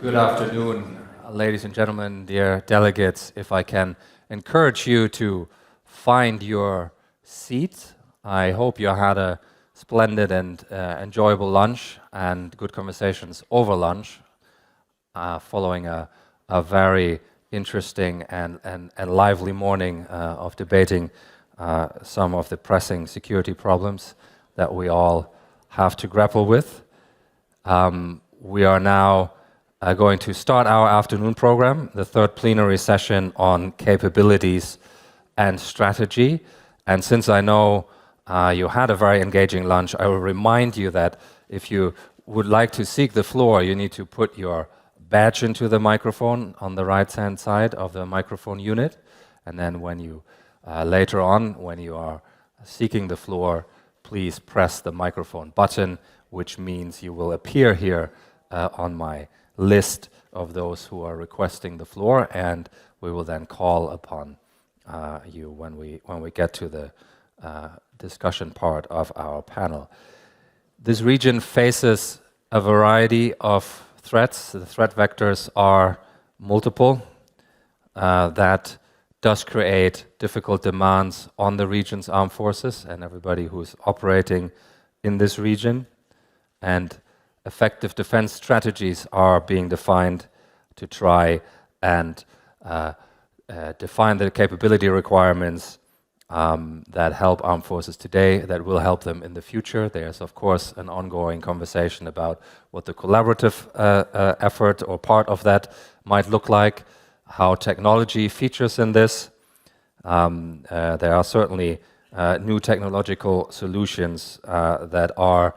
Good afternoon, ladies and gentlemen, dear delegates. If I can encourage you to find your seat. I hope you had a splendid and enjoyable lunch and good conversations over lunch, following a very interesting and lively morning of debating some of the pressing security problems that we all have to grapple with. We are now going to start our afternoon program, the third plenary session on capabilities and strategy. And since I know you had a very engaging lunch, I will remind you that if you would like to seek the floor, you need to put your badge into the microphone on the right-hand side of the microphone unit. And then when you, later on, when you are seeking the floor, please press the microphone button, which means you will appear here on my list of those who are requesting the floor, and we will then call upon you when we get to the discussion part of our panel. This region faces a variety of threats. The threat vectors are multiple. That does create difficult demands on the region's armed forces and everybody who's operating in this region. And effective defense strategies are being defined to try and define the capability requirements that help armed forces today, that will help them in the future. There's, of course, an ongoing conversation about what the collaborative effort or part of that might look like, how technology features in this. There are certainly new technological solutions that are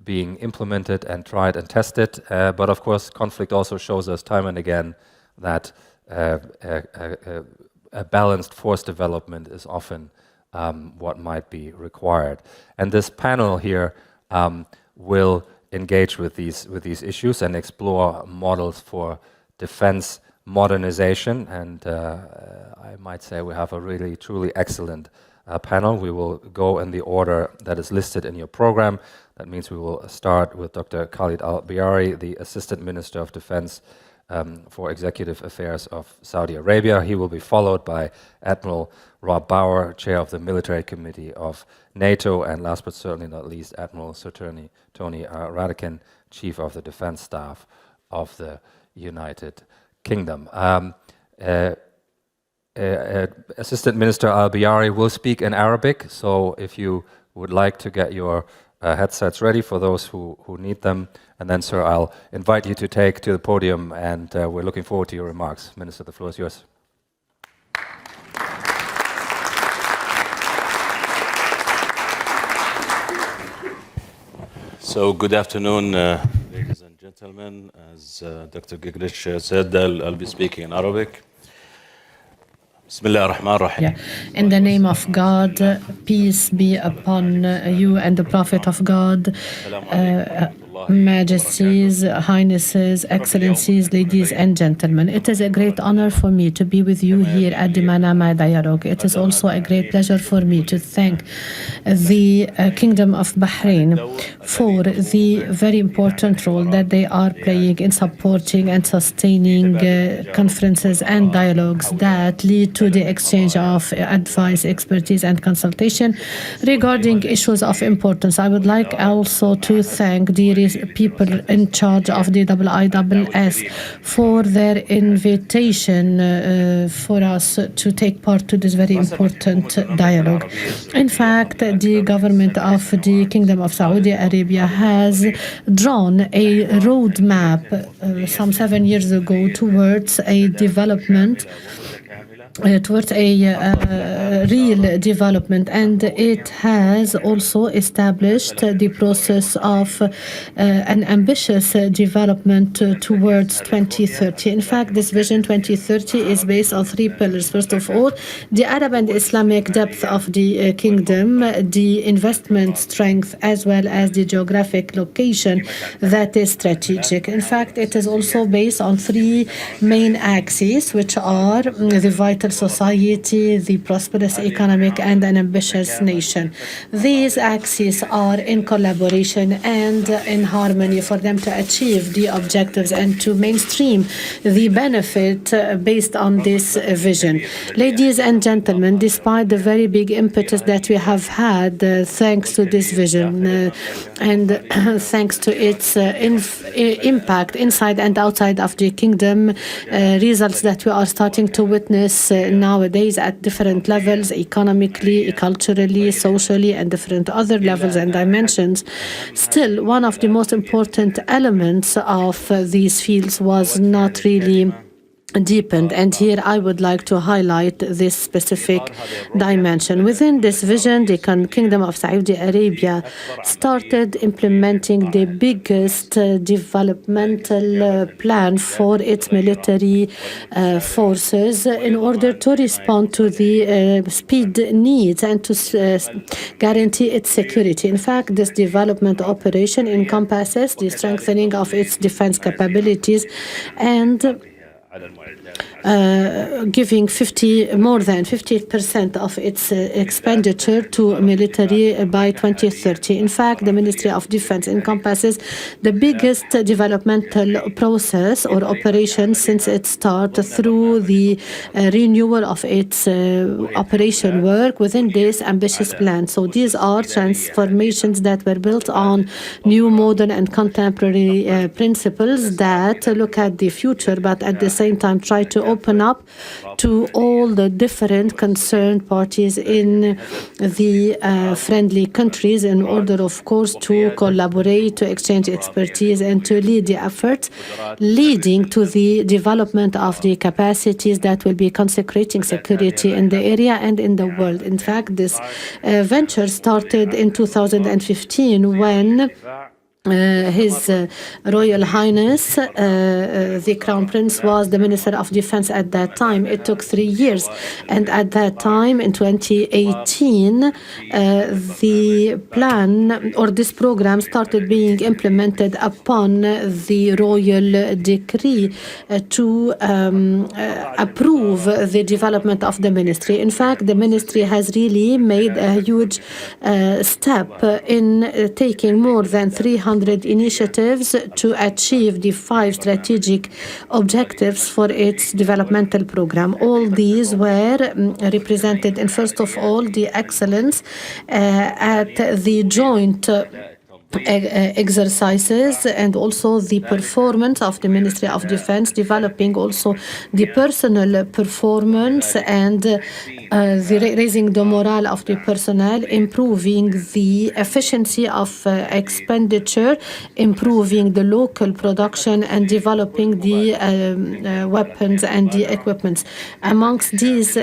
being implemented and tried and tested, but of course conflict also shows us time and again that a balanced force development is often what might be required. And this panel here will engage with these issues and explore models for defense modernization, and I might say we have a really truly excellent panel. We will go in the order that is listed in your program. That means we will start with Dr. Khalid Al-Biari, the Assistant Minister of Defense for Executive Affairs of Saudi Arabia. He will be followed by Admiral Rob Bauer, Chair of the Military Committee of NATO, and last but certainly not least, Admiral Sir Tony Radakin, Chief of the Defense Staff of the United Kingdom. Assistant Minister Al-Biari will speak in Arabic, so if you would like to get your headsets ready for those who need them. And then, sir, I'll invite you to take to the podium, and we're looking forward to your remarks. Minister, the floor is yours. So, good afternoon, ladies and gentlemen. As Dr. Gigrich said, I'll be speaking in Arabic. In the name of God, peace be upon you and the Prophet of God, Majesties, Highnesses, Excellencies, ladies and gentlemen. It is a great honor for me to be with you here at the Manama Dialogue. It is also a great pleasure for me to thank the Kingdom of Bahrain for the very important role that they are playing in supporting and sustaining conferences and dialogues that lead to the exchange of advice, expertise, and consultation regarding issues of importance. I would like also to thank the people in charge of the IISS for their invitation for us to take part to this very important dialogue. In fact, the government of the Kingdom of Saudi Arabia has drawn a roadmap some 7 years ago towards a development, towards a real development, and it has also established the process of an ambitious development towards 2030. In fact, this vision 2030 is based on 3 pillars. First of all, the Arab and Islamic depth of the kingdom, the investment strength, as well as the geographic location that is strategic. In fact, it is also based on 3 main axes, which are the vital society, the prosperous economic, and an ambitious nation. These axes are in collaboration and in harmony for them to achieve the objectives and to mainstream the benefit based on this vision. Ladies and gentlemen, despite the very big impetus that we have had thanks to this vision and thanks to its impact inside and outside of the kingdom, results that we are starting to witness nowadays at different levels, economically, culturally, socially, and different other levels and dimensions. Still, one of the most important elements of these fields was not really deepened, and here I would like to highlight this specific dimension. Within this vision, the Kingdom of Saudi Arabia started implementing the biggest developmental plan for its military forces in order to respond to the speed needs and to guarantee its security. In fact, this development operation encompasses the strengthening of its defense capabilities and giving more than 50% of its expenditure to military by 2030. In fact, the Ministry of Defense encompasses the biggest developmental process or operation since its start through the renewal of its operation work within this ambitious plan. So these are transformations that were built on new, modern, and contemporary principles that look at the future, but at the same time try to open up to all the different concerned parties in the friendly countries in order, of course, to collaborate, to exchange expertise, and to lead the efforts leading to the development of the capacities that will be consecrating security in the area and in the world. In fact, this venture started in 2015 when His Royal Highness, the Crown Prince, was the Minister of Defense at that time. It took 3 years. And at that time, in 2018, the plan or this program started being implemented upon the royal decree to approve the development of the ministry. In fact, the ministry has really made a huge step in taking more than 300 initiatives to achieve the 5 strategic objectives for its developmental program. All these were represented in, first of all, the excellence at the joint exercises and also the performance of the Ministry of Defense, developing also the personal performance and raising the morale of the personnel, improving the efficiency of expenditure, improving the local production, and developing the weapons and the equipments. Amongst these,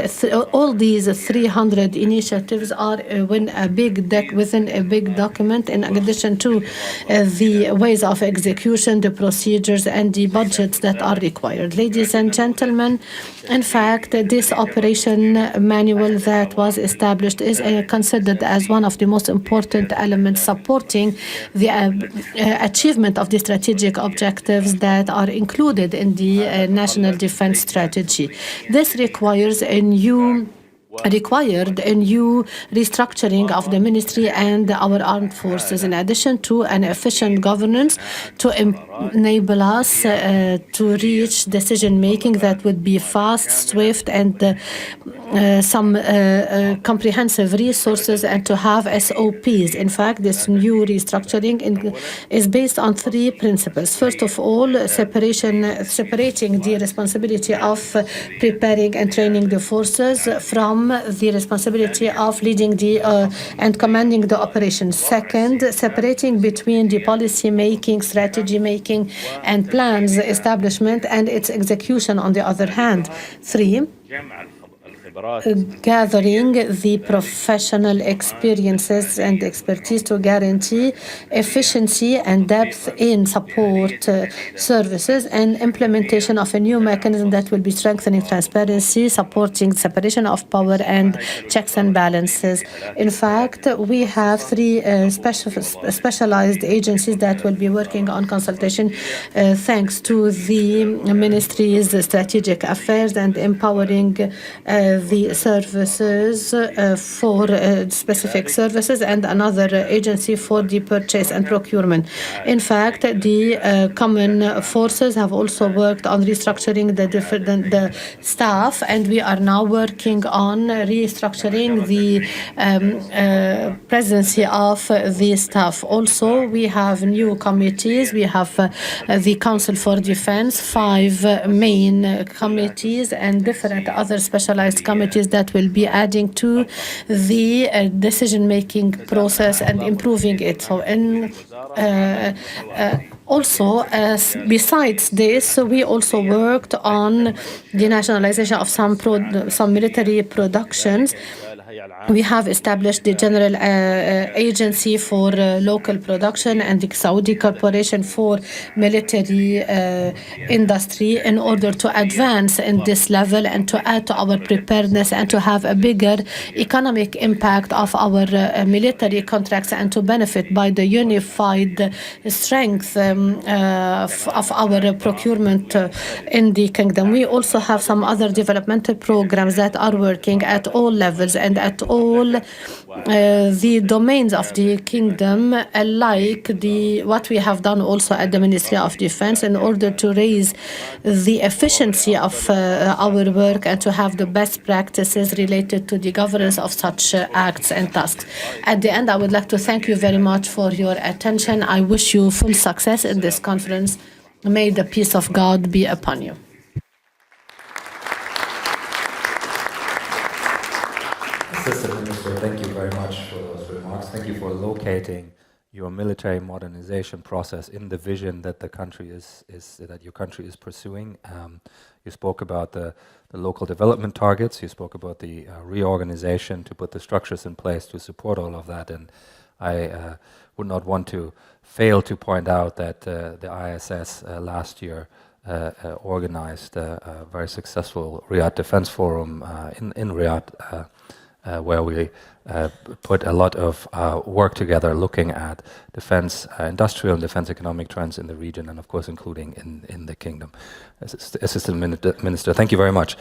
all these 300 initiatives are within a big document, in addition to the ways of execution, the procedures, and the budgets that are required. Ladies and gentlemen, in fact, this operation manual that was established is considered as one of the most important elements supporting the achievement of the strategic objectives that are included in the National Defense Strategy. This required a new restructuring of the ministry and our armed forces, in addition to an efficient governance to enable us to reach decision-making that would be fast, swift, and some comprehensive resources, and to have SOPs. In fact, this new restructuring is based on 3 principles. First of all, separating the responsibility of preparing and training the forces from the responsibility of leading and commanding the operation. Second, separating between the policy making, strategy making, and plans establishment and its execution on the other hand. 3, gathering the professional experiences and expertise to guarantee efficiency and depth in support services, and implementation of a new mechanism that will be strengthening transparency, supporting separation of power and checks and balances. In fact, we have three specialized agencies that will be working on consultation thanks to the Ministry's strategic affairs and empowering the services for specific services, and another agency for the purchase and procurement. In fact, the common forces have also worked on restructuring the staff, and we are now working on restructuring the presidency of the staff. Also, we have new committees. We have the Council for Defense, 5 main committees, and different other specialized committees that will be adding to the decision-making process and improving it. So, also, besides this, we also worked on the nationalization of some military productions. We have established the General Agency for Local Production and the Saudi Corporation for Military Industry in order to advance in this level and to add to our preparedness and to have a bigger economic impact of our military contracts and to benefit by the unified strength of our procurement in the kingdom. We also have some other developmental programs that are working at all levels and at all the domains of the kingdom, like what we have done also at the Ministry of Defense in order to raise the efficiency of our work and to have the best practices related to the governance of such acts and tasks. At the end, I would like to thank you very much for your attention. I wish you full success in this conference. May the peace of God be upon you. Assistant Minister, thank you very much for those remarks. Thank you for locating your military modernization process in the vision that the country that your country is pursuing. You spoke about the local development targets. You spoke about the reorganization to put the structures in place to support all of that. And I would not want to fail to point out that the IISS last year organized a very successful Riyadh Defense Forum in Riyadh, where we put a lot of work together looking at defense industrial and defense economic trends in the region, and of course including in the kingdom. Assistant Minister, thank you very much.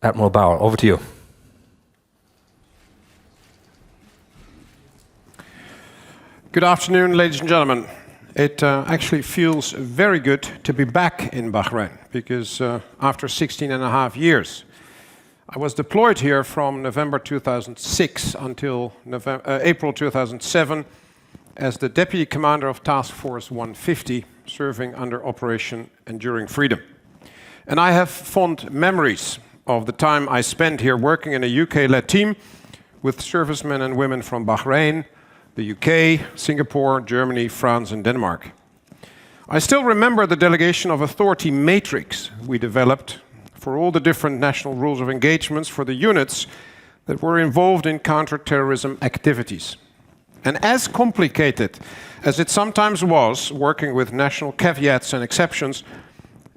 Admiral Bauer, over to you. Good afternoon, ladies and gentlemen. It actually feels very good to be back in Bahrain, because after 16 and a half years, I was deployed here from November 2006 until April 2007 as the Deputy Commander of Task Force 150, serving under Operation Enduring Freedom. And I have fond memories of the time I spent here working in a UK-led team with servicemen and women from Bahrain, the UK, Singapore, Germany, France, and Denmark. I still remember the delegation of authority matrix we developed for all the different national rules of engagements for the units that were involved in counter-terrorism activities. And as complicated as it sometimes was, working with national caveats and exceptions,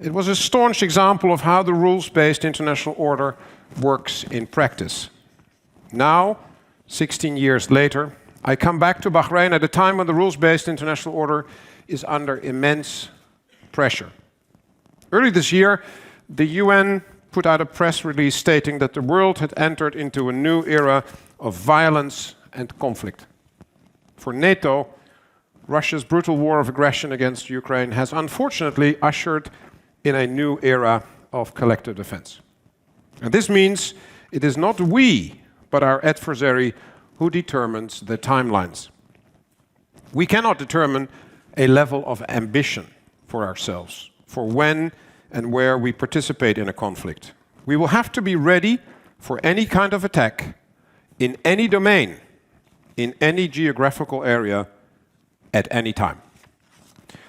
it was a staunch example of how the rules-based international order works in practice. Now, 16 years later, I come back to Bahrain at a time when the rules-based international order is under immense pressure. Early this year, the UN put out a press release stating that the world had entered into a new era of violence and conflict. For NATO, Russia's brutal war of aggression against Ukraine has unfortunately ushered in a new era of collective defense. And this means it is not we, but our adversary who determines the timelines. We cannot determine a level of ambition for ourselves, for when and where we participate in a conflict. We will have to be ready for any kind of attack, in any domain, in any geographical area, at any time.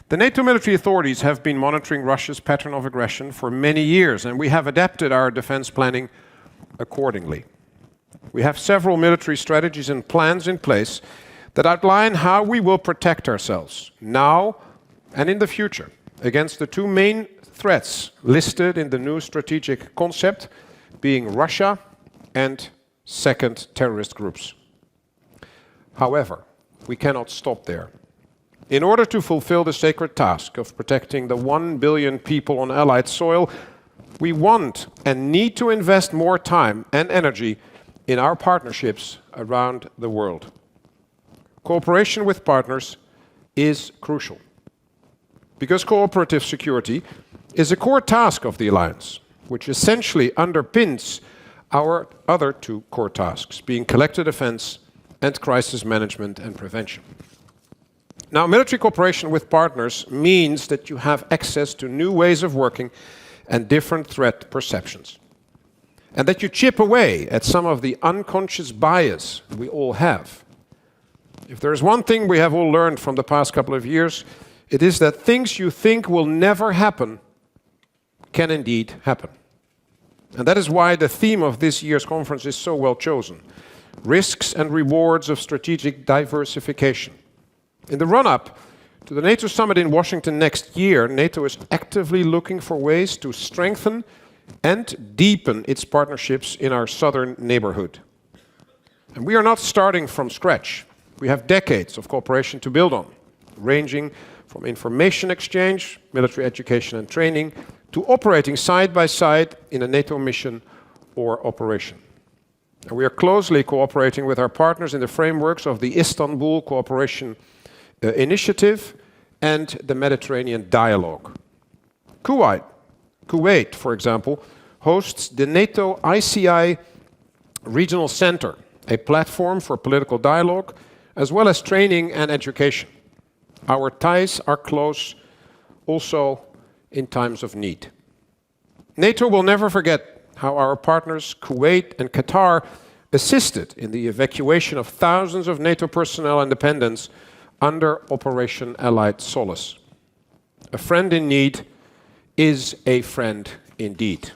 The NATO military authorities have been monitoring Russia's pattern of aggression for many years, and we have adapted our defense planning accordingly. We have several military strategies and plans in place that outline how we will protect ourselves now and in the future against the two main threats listed in the new strategic concept, being Russia and second terrorist groups. However, we cannot stop there. In order to fulfill the sacred task of protecting the 1 billion people on Allied soil, we want and need to invest more time and energy in our partnerships around the world. Cooperation with partners is crucial, because cooperative security is a core task of the alliance, which essentially underpins our other two core tasks, being collective defense and crisis management and prevention. Now, military cooperation with partners means that you have access to new ways of working and different threat perceptions, and that you chip away at some of the unconscious bias we all have. If there is one thing we have all learned from the past couple of years, it is that things you think will never happen can indeed happen. And that is why the theme of this year's conference is so well chosen: risks and rewards of strategic diversification. In the run-up to the NATO summit in Washington next year, NATO is actively looking for ways to strengthen and deepen its partnerships in our southern neighborhood. And we are not starting from scratch. We have decades of cooperation to build on, ranging from information exchange, military education and training, to operating side by side in a NATO mission or operation. And we are closely cooperating with our partners in the frameworks of the Istanbul Cooperation Initiative and the Mediterranean Dialogue. Kuwait, for example, hosts the NATO ICI Regional Center, a platform for political dialogue, as well as training and education. Our ties are close also in times of need. NATO will never forget how our partners Kuwait and Qatar assisted in the evacuation of thousands of NATO personnel and dependents under Operation Allied Solace. A friend in need is a friend indeed.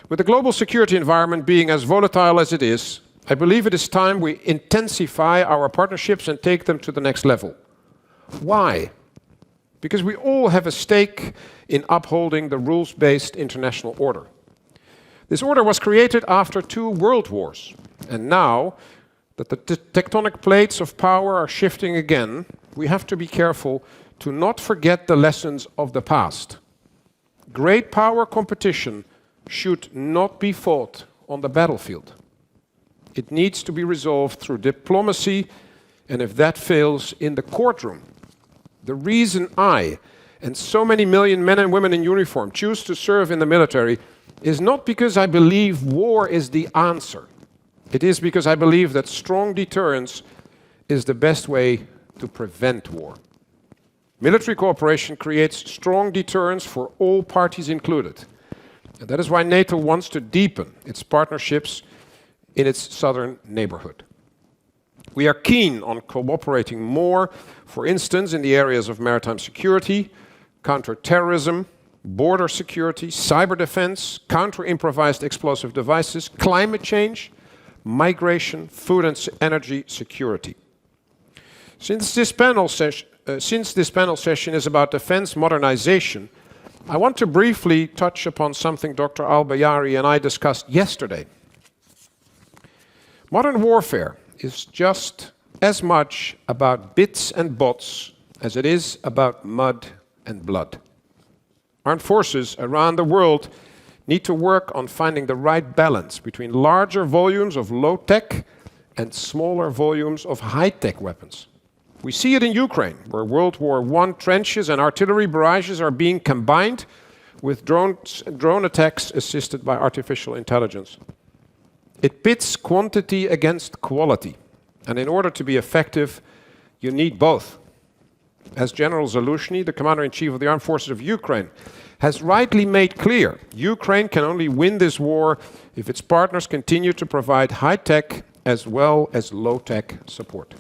With the global security environment being as volatile as it is, I believe it is time we intensify our partnerships and take them to the next level. Why? Because we all have a stake in upholding the rules-based international order. This order was created after 2 world wars, and now that the tectonic plates of power are shifting again, we have to be careful to not forget the lessons of the past. Great power competition should not be fought on the battlefield. It needs to be resolved through diplomacy, and if that fails, in the courtroom. The reason I and so many million men and women in uniform choose to serve in the military is not because I believe war is the answer. It is because I believe that strong deterrence is the best way to prevent war. Military cooperation creates strong deterrence for all parties included. And that is why NATO wants to deepen its partnerships in its southern neighborhood. We are keen on cooperating more, for instance, in the areas of maritime security, counter-terrorism, border security, cyber defense, counter-improvised explosive devices, climate change, migration, food and energy security. Since this panel session is about defense modernization, I want to briefly touch upon something Dr. Al-Bayari and I discussed yesterday. Modern warfare is just as much about bits and bots as it is about mud and blood. Armed forces around the world need to work on finding the right balance between larger volumes of low-tech and smaller volumes of high-tech weapons. We see it in Ukraine, where World War I trenches and artillery barrages are being combined with drone attacks assisted by artificial intelligence. It pits quantity against quality, and in order to be effective, you need both. As General Zaluzhny, the Commander-in-Chief of the Armed Forces of Ukraine, has rightly made clear, Ukraine can only win this war if its partners continue to provide high-tech as well as low-tech support.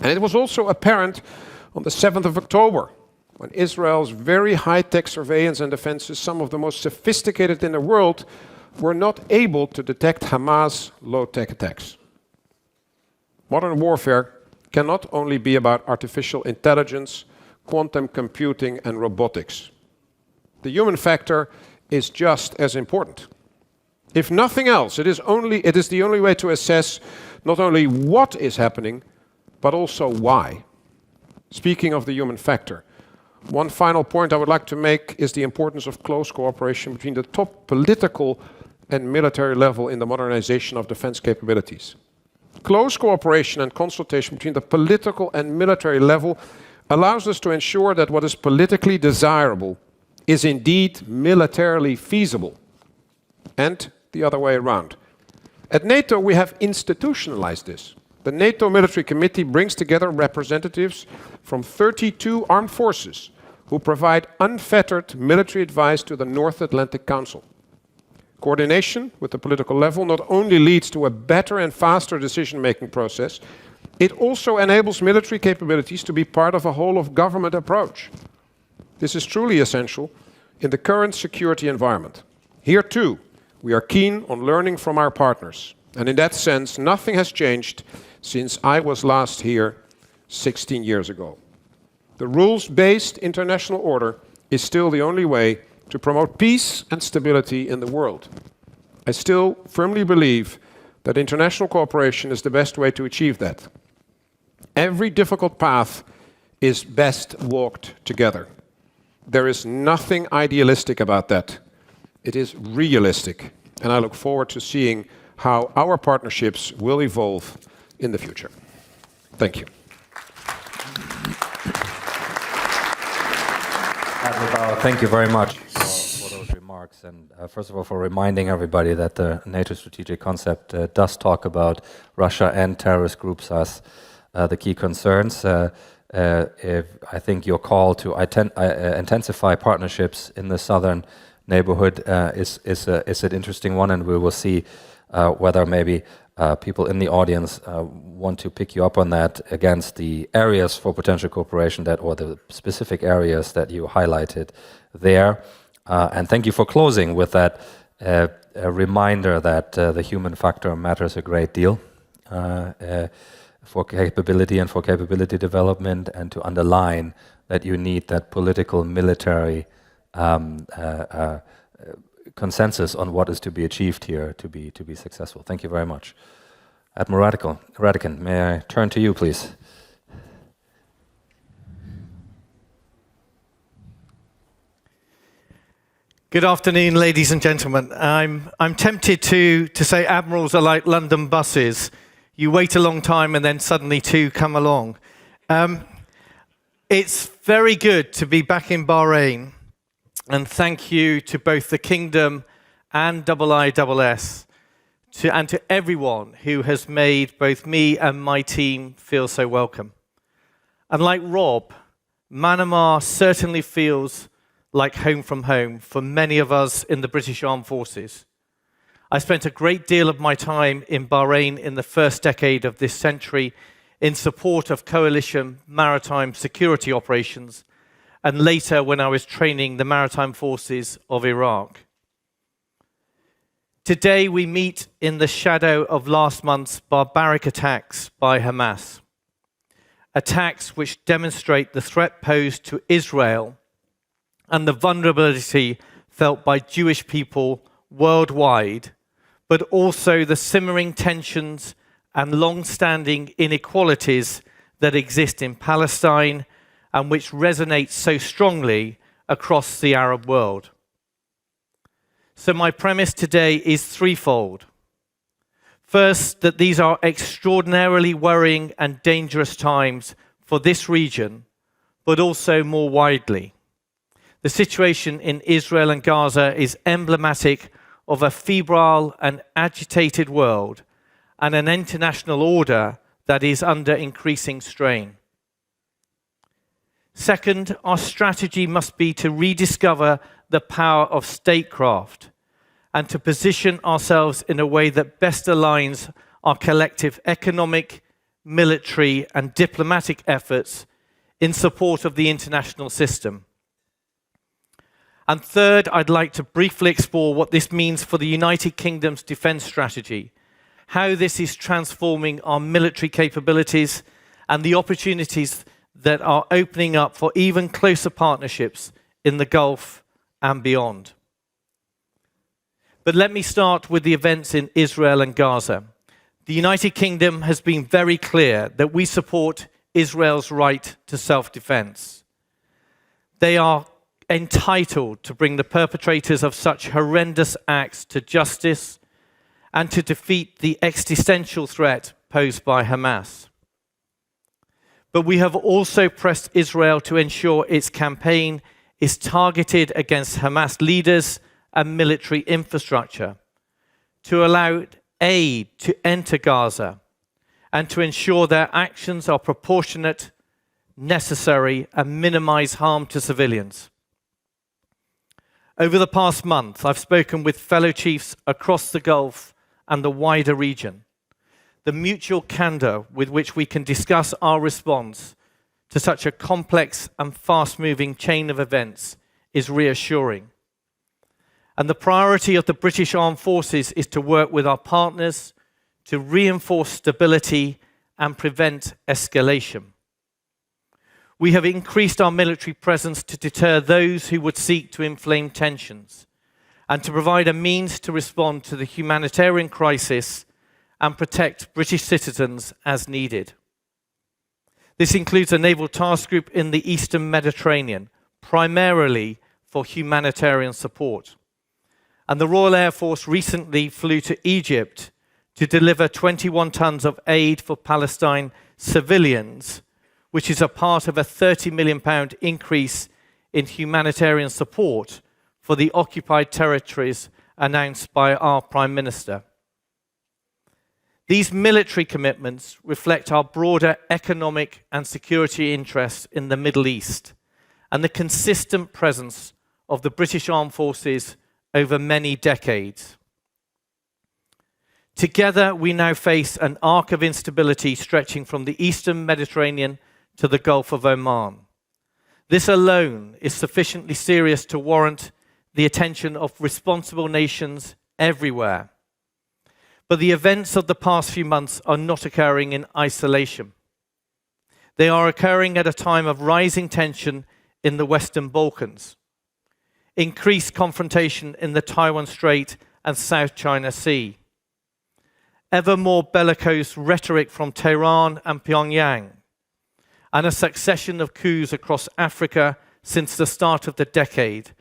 And it was also apparent on the 7th of October, when Israel's very high-tech surveillance and defenses, some of the most sophisticated in the world, were not able to detect Hamas low-tech attacks. Modern warfare cannot only be about artificial intelligence, quantum computing, and robotics. The human factor is just as important. If nothing else, it is the only way to assess not only what is happening, but also why. Speaking of the human factor, one final point I would like to make is the importance of close cooperation between the top political and military level in the modernization of defense capabilities. Close cooperation and consultation between the political and military level allows us to ensure that what is politically desirable is indeed militarily feasible, and the other way around. At NATO, we have institutionalized this. The NATO Military Committee brings together representatives from 32 armed forces who provide unfettered military advice to the North Atlantic Council. Coordination with the political level not only leads to a better and faster decision-making process, it also enables military capabilities to be part of a whole-of-government approach. This is truly essential in the current security environment. Here, too, we are keen on learning from our partners. And in that sense, nothing has changed since I was last here 16 years ago. The rules-based international order is still the only way to promote peace and stability in the world. I still firmly believe that international cooperation is the best way to achieve that. Every difficult path is best walked together. There is nothing idealistic about that. It is realistic, and I look forward to seeing how our partnerships will evolve in the future. Thank you. Thank you very much for those remarks, and first of all, for reminding everybody that the NATO strategic concept does talk about Russia and terrorist groups as the key concerns. I think your call to intensify partnerships in the southern neighborhood is an interesting one, and we will see whether maybe people in the audience want to pick you up on that against the areas for potential cooperation or the specific areas that you highlighted there. And thank you for closing with that reminder that the human factor matters a great deal for capability and for capability development, and to underline that you need that political military consensus on what is to be achieved here to be successful. Thank you very much. Admiral Radican, may I turn to you, please? Good afternoon, ladies and gentlemen. I'm tempted to say admirals are like London buses. You wait a long time and then suddenly two come along. It's very good to be back in Bahrain, and thank you to both the Kingdom and IISS, and to everyone who has made both me and my team feel so welcome. And like Rob, Manama certainly feels like home from home for many of us in the British Armed Forces. I spent a great deal of my time in Bahrain in the first decade of this century in support of coalition maritime security operations, and later when I was training the maritime forces of Iraq. Today we meet in the shadow of last month's barbaric attacks by Hamas. Attacks which demonstrate the threat posed to Israel and the vulnerability felt by Jewish people worldwide, but also the simmering tensions and long-standing inequalities that exist in Palestine and which resonate so strongly across the Arab world. So my premise today is threefold. First, that these are extraordinarily worrying and dangerous times for this region, but also more widely. The situation in Israel and Gaza is emblematic of a febrile and agitated world and an international order that is under increasing strain. Second, our strategy must be to rediscover the power of statecraft and to position ourselves in a way that best aligns our collective economic, military, and diplomatic efforts in support of the international system. And third, I'd like to briefly explore what this means for the United Kingdom's defence strategy, how this is transforming our military capabilities, and the opportunities that are opening up for even closer partnerships in the Gulf and beyond. But let me start with the events in Israel and Gaza. The United Kingdom has been very clear that we support Israel's right to self-defense. They are entitled to bring the perpetrators of such horrendous acts to justice and to defeat the existential threat posed by Hamas. But we have also pressed Israel to ensure its campaign is targeted against Hamas leaders and military infrastructure, to allow aid to enter Gaza, and to ensure their actions are proportionate, necessary, and minimize harm to civilians. Over the past month, I've spoken with fellow chiefs across the Gulf and the wider region. The mutual candor with which we can discuss our response to such a complex and fast-moving chain of events is reassuring. And the priority of the British Armed Forces is to work with our partners to reinforce stability and prevent escalation. We have increased our military presence to deter those who would seek to inflame tensions and to provide a means to respond to the humanitarian crisis and protect British citizens as needed. This includes a naval task group in the Eastern Mediterranean, primarily for humanitarian support. And the Royal Air Force recently flew to Egypt to deliver 21 tons of aid for Palestine civilians, which is a part of a £30 million increase in humanitarian support for the occupied territories announced by our Prime Minister. These military commitments reflect our broader economic and security interests in the Middle East and the consistent presence of the British Armed Forces over many decades. Together, we now face an arc of instability stretching from the Eastern Mediterranean to the Gulf of Oman. This alone is sufficiently serious to warrant the attention of responsible nations everywhere. But the events of the past few months are not occurring in isolation. They are occurring at a time of rising tension in the Western Balkans, increased confrontation in the Taiwan Strait and South China Sea, ever more bellicose rhetoric from Tehran and Pyongyang, and a succession of coups across Africa since the start of the decade,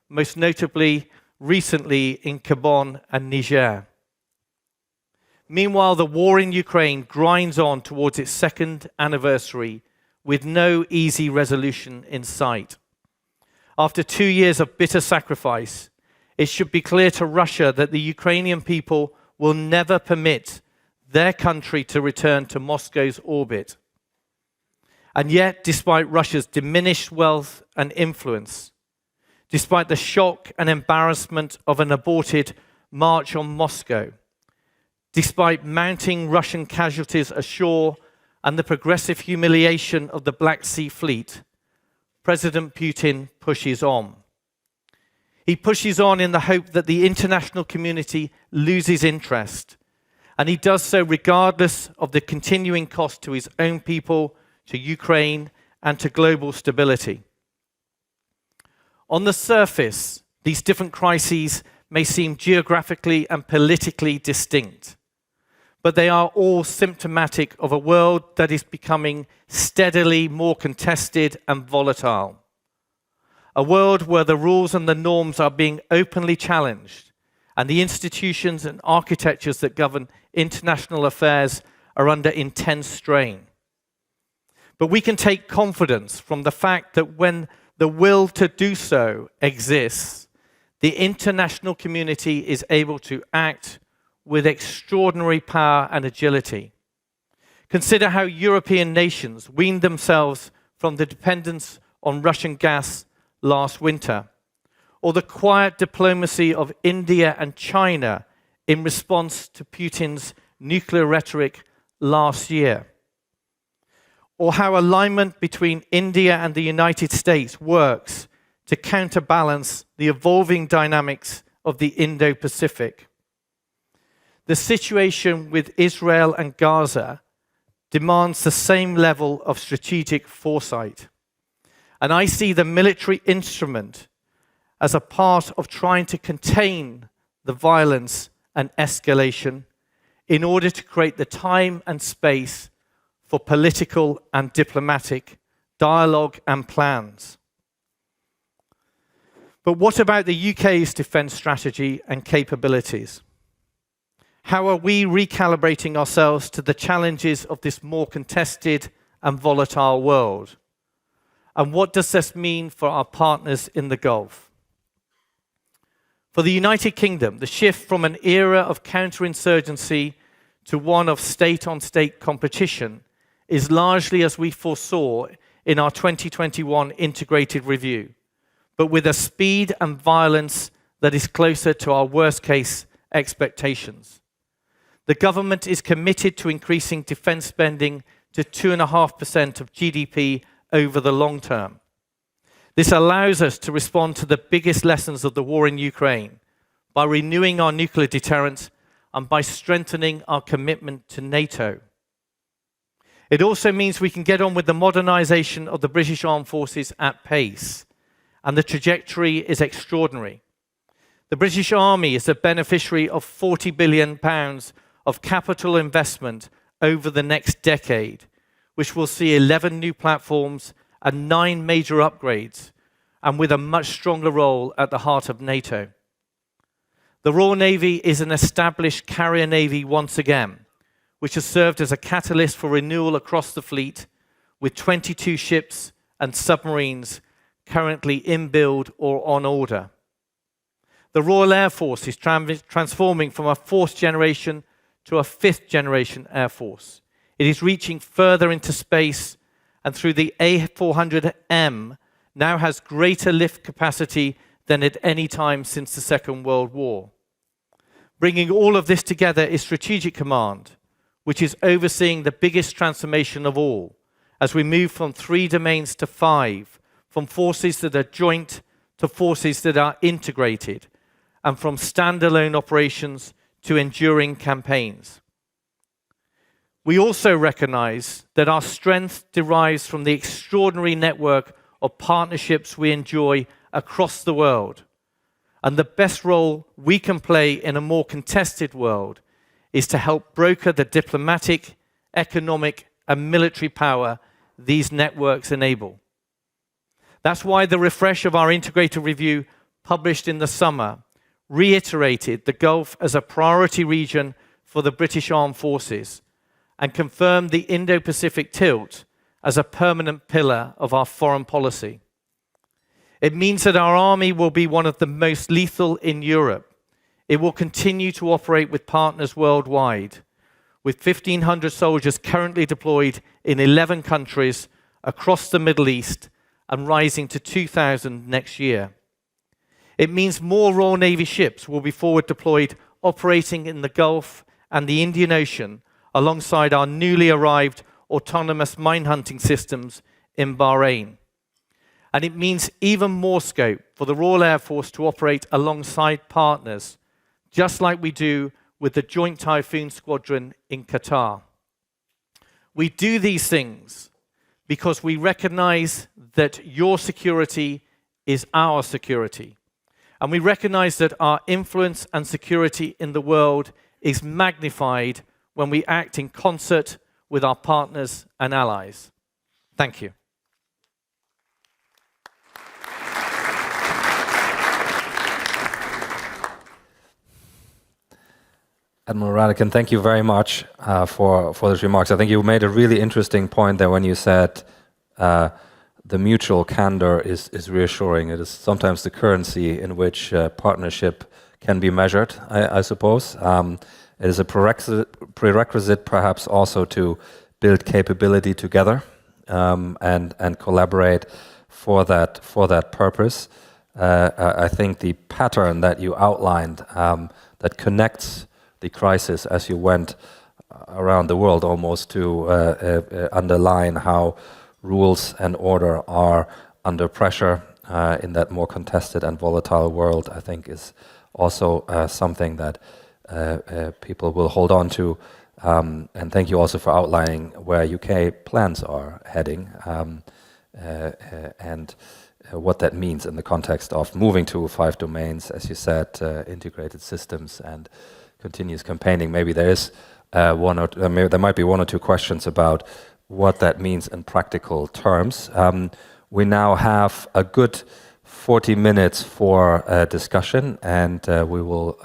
most notably recently in Gabon and Niger. Meanwhile, the war in Ukraine grinds on towards its second anniversary with no easy resolution in sight. After 2 years of bitter sacrifice, it should be clear to Russia that the Ukrainian people will never permit their country to return to Moscow's orbit. And yet, despite Russia's diminished wealth and influence, despite the shock and embarrassment of an aborted march on Moscow, despite mounting Russian casualties ashore and the progressive humiliation of the Black Sea Fleet, President Putin pushes on. He pushes on in the hope that the international community loses interest, and he does so regardless of the continuing cost to his own people, to Ukraine, and to global stability. On the surface, these different crises may seem geographically and politically distinct, but they are all symptomatic of a world that is becoming steadily more contested and volatile. A world where the rules and the norms are being openly challenged, and the institutions and architectures that govern international affairs are under intense strain. But we can take confidence from the fact that when the will to do so exists, the international community is able to act with extraordinary power and agility. Consider how European nations weaned themselves from the dependence on Russian gas last winter, or the quiet diplomacy of India and China in response to Putin's nuclear rhetoric last year, or how alignment between India and the United States works to counterbalance the evolving dynamics of the Indo-Pacific. The situation with Israel and Gaza demands the same level of strategic foresight. And I see the military instrument as a part of trying to contain the violence and escalation in order to create the time and space for political and diplomatic dialogue and plans. But what about the UK's defence strategy and capabilities? How are we recalibrating ourselves to the challenges of this more contested and volatile world? And what does this mean for our partners in the Gulf? For the United Kingdom, the shift from an era of counterinsurgency to one of state-on-state competition is largely as we foresaw in our 2021 integrated review, but with a speed and violence that is closer to our worst-case expectations. The government is committed to increasing defence spending to 2.5% of GDP over the long term. This allows us to respond to the biggest lessons of the war in Ukraine by renewing our nuclear deterrent and by strengthening our commitment to NATO. It also means we can get on with the modernisation of the British Armed Forces at pace, and the trajectory is extraordinary. The British Army is the beneficiary of £40 billion of capital investment over the next decade, which will see 11 new platforms and 9 major upgrades, and with a much stronger role at the heart of NATO. The Royal Navy is an established carrier navy once again, which has served as a catalyst for renewal across the fleet, with 22 ships and submarines currently in build or on order. The Royal Air Force is transforming from a 4th generation to a 5th generation Air Force. It is reaching further into space, and through the A400M now has greater lift capacity than at any time since the Second World War. Bringing all of this together is Strategic Command, which is overseeing the biggest transformation of all, as we move from 3 domains to 5, from forces that are joint to forces that are integrated, and from standalone operations to enduring campaigns. We also recognize that our strength derives from the extraordinary network of partnerships we enjoy across the world. And the best role we can play in a more contested world is to help broker the diplomatic, economic, and military power these networks enable. That's why the refresh of our integrated review, published in the summer, reiterated the Gulf as a priority region for the British Armed Forces and confirmed the Indo-Pacific tilt as a permanent pillar of our foreign policy. It means that our army will be one of the most lethal in Europe. It will continue to operate with partners worldwide, with 1,500 soldiers currently deployed in 11 countries across the Middle East and rising to 2,000 next year. It means more Royal Navy ships will be forward deployed, operating in the Gulf and the Indian Ocean alongside our newly arrived autonomous mine hunting systems in Bahrain. And it means even more scope for the Royal Air Force to operate alongside partners, just like we do with the Joint Typhoon Squadron in Qatar. We do these things because we recognize that your security is our security. And we recognize that our influence and security in the world is magnified when we act in concert with our partners and allies. Thank you. Admiral Radican, thank you very much for those remarks. I think you made a really interesting point there when you said the mutual candor is reassuring. It is sometimes the currency in which partnership can be measured, I suppose. It is a prerequisite perhaps also to build capability together and collaborate for that purpose. I think the pattern that you outlined that connects the crisis as you went around the world almost to underline how rules and order are under pressure in that more contested and volatile world, I think is also something that people will hold on to. And thank you also for outlining where UK plans are heading and what that means in the context of moving to 5 domains, as you said, integrated systems and continuous campaigning. Maybe there is there might be 1 or 2 questions about what that means in practical terms. We now have a good 40 minutes for discussion, and we will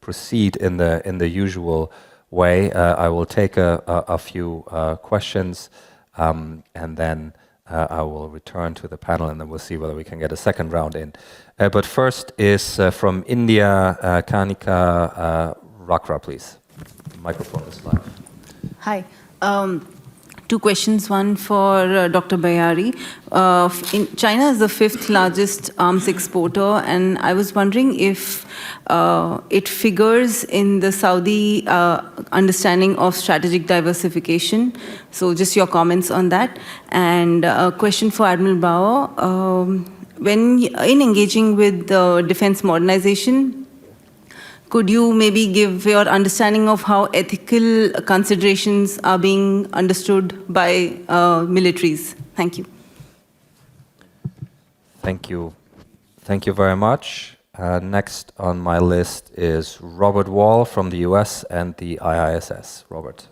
proceed in the usual way. I will take a few questions, and then I will return to the panel, and then we'll see whether we can get a second round in. But first is from India, Kanika Rakra, please. The microphone is live. Hi. 2 questions, one for Dr. Bayari. China is the 5th largest arms exporter, and I was wondering if it figures in the Saudi understanding of strategic diversification. So just your comments on that. And a question for Admiral Bauer. When in engaging with defense modernization, could you maybe give your understanding of how ethical considerations are being understood by militaries? Thank you. Thank you. Thank you very much. Next on my list is Robert Wall from the US and the IISS. Robert.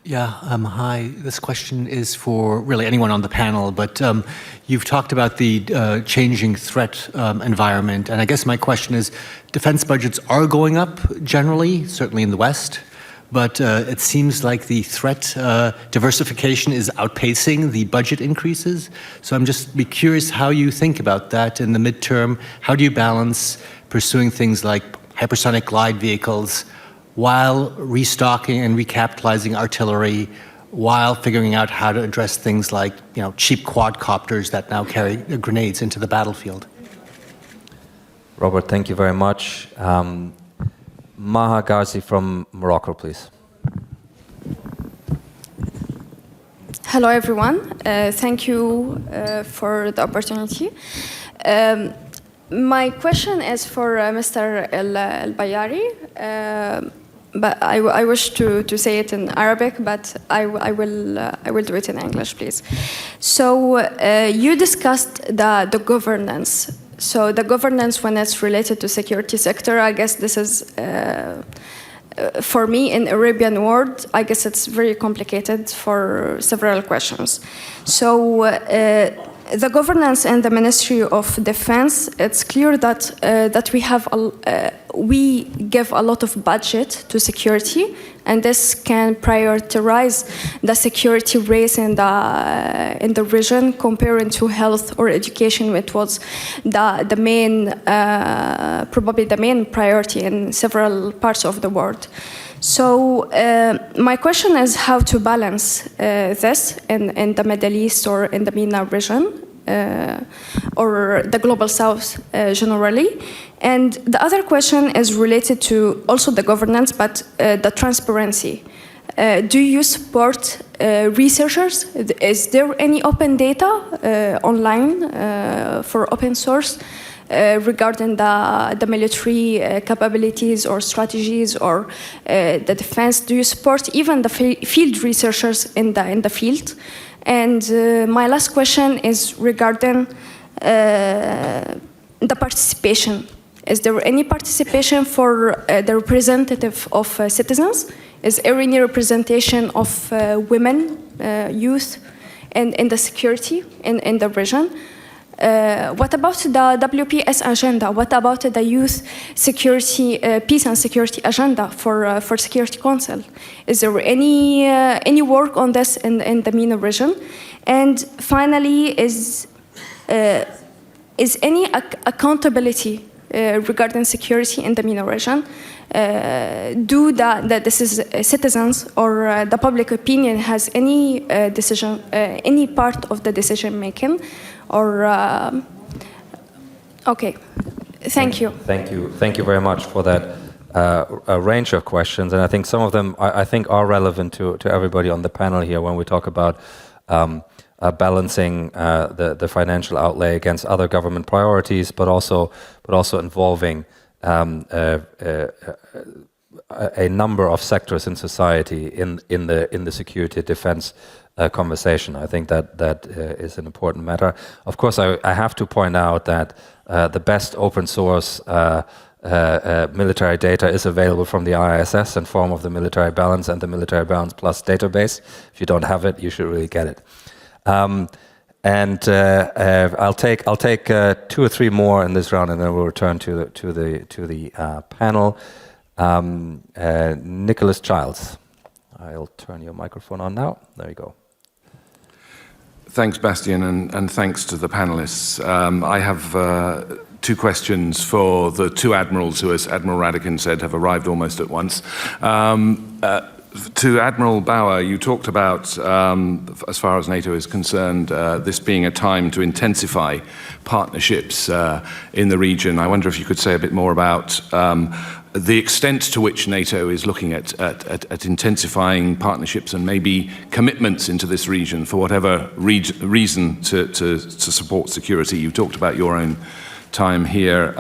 Yeah, hi. This question is for really anyone on the panel, but you've talked about the changing threat environment, and I guess my question is, defense budgets are going up generally, certainly in the West, but it seems like the threat diversification is outpacing the budget increases. So I'm just curious how you think about that in the midterm. How do you balance pursuing things like hypersonic glide vehicles while restocking and recapitalizing artillery, while figuring out how to address things like, cheap quadcopters that now carry grenades into the battlefield? Robert, thank you very much. Maha Ghazi from Morocco, please. Hello, everyone. Thank you for the opportunity. My question is for Mr. El-Bayari. But I wish to say it in Arabic, but I will do it in English, please. So you discussed the governance. So the governance when it's related to security sector, I guess this is for me in Arabian world, I guess it's very complicated for several questions. So the governance and the Ministry of Defense, it's clear that that we give a lot of budget to security, and this can prioritize the security race in the region comparing to health or education, which was the main probably the main priority in several parts of the world. So my question is how to balance this in the Middle East or in the MENA region or the Global South generally. And the other question is related to also the governance, but the transparency. Do you support researchers? Is there any open data online for open source regarding the military capabilities or strategies or the defense? Do you support even the field researchers in the field? And my last question is regarding the participation. Is there any participation for the representative of citizens? Is there any representation of women, youth, and in the security in the region? What about the WPS agenda? What about the youth security, peace and security agenda for Security Council? Is there any work on this in the MENA region? And finally, is any accountability regarding security in the MENA region? That this is citizens or the public opinion has any decision, any part of the decision making? Or okay, thank you. Thank you very much for that a range of questions, and I think some of them I think are relevant to everybody on the panel here when we talk about balancing the financial outlay against other government priorities, but also involving a number of sectors in society in the security defense conversation. I think that is an important matter. Of course, I have to point out that the best open source military data is available from the IISS in form of the Military Balance and the Military Balance Plus database. If you don't have it, you should really get it. I'll take 2 or 3 more in this round, and then we'll return to the panel. Nicholas Childs, I'll turn your microphone on now. There you go. Thanks, Bastian, and thanks to the panelists. I have 2 questions for the 2 admirals who, as Admiral Radican said, have arrived almost at once. To Admiral Bauer, you talked about, as far as NATO is concerned, this being a time to intensify partnerships in the region. I wonder if you could say a bit more about the extent to which NATO is looking at intensifying partnerships and maybe commitments into this region for whatever reason to support security. You talked about your own time here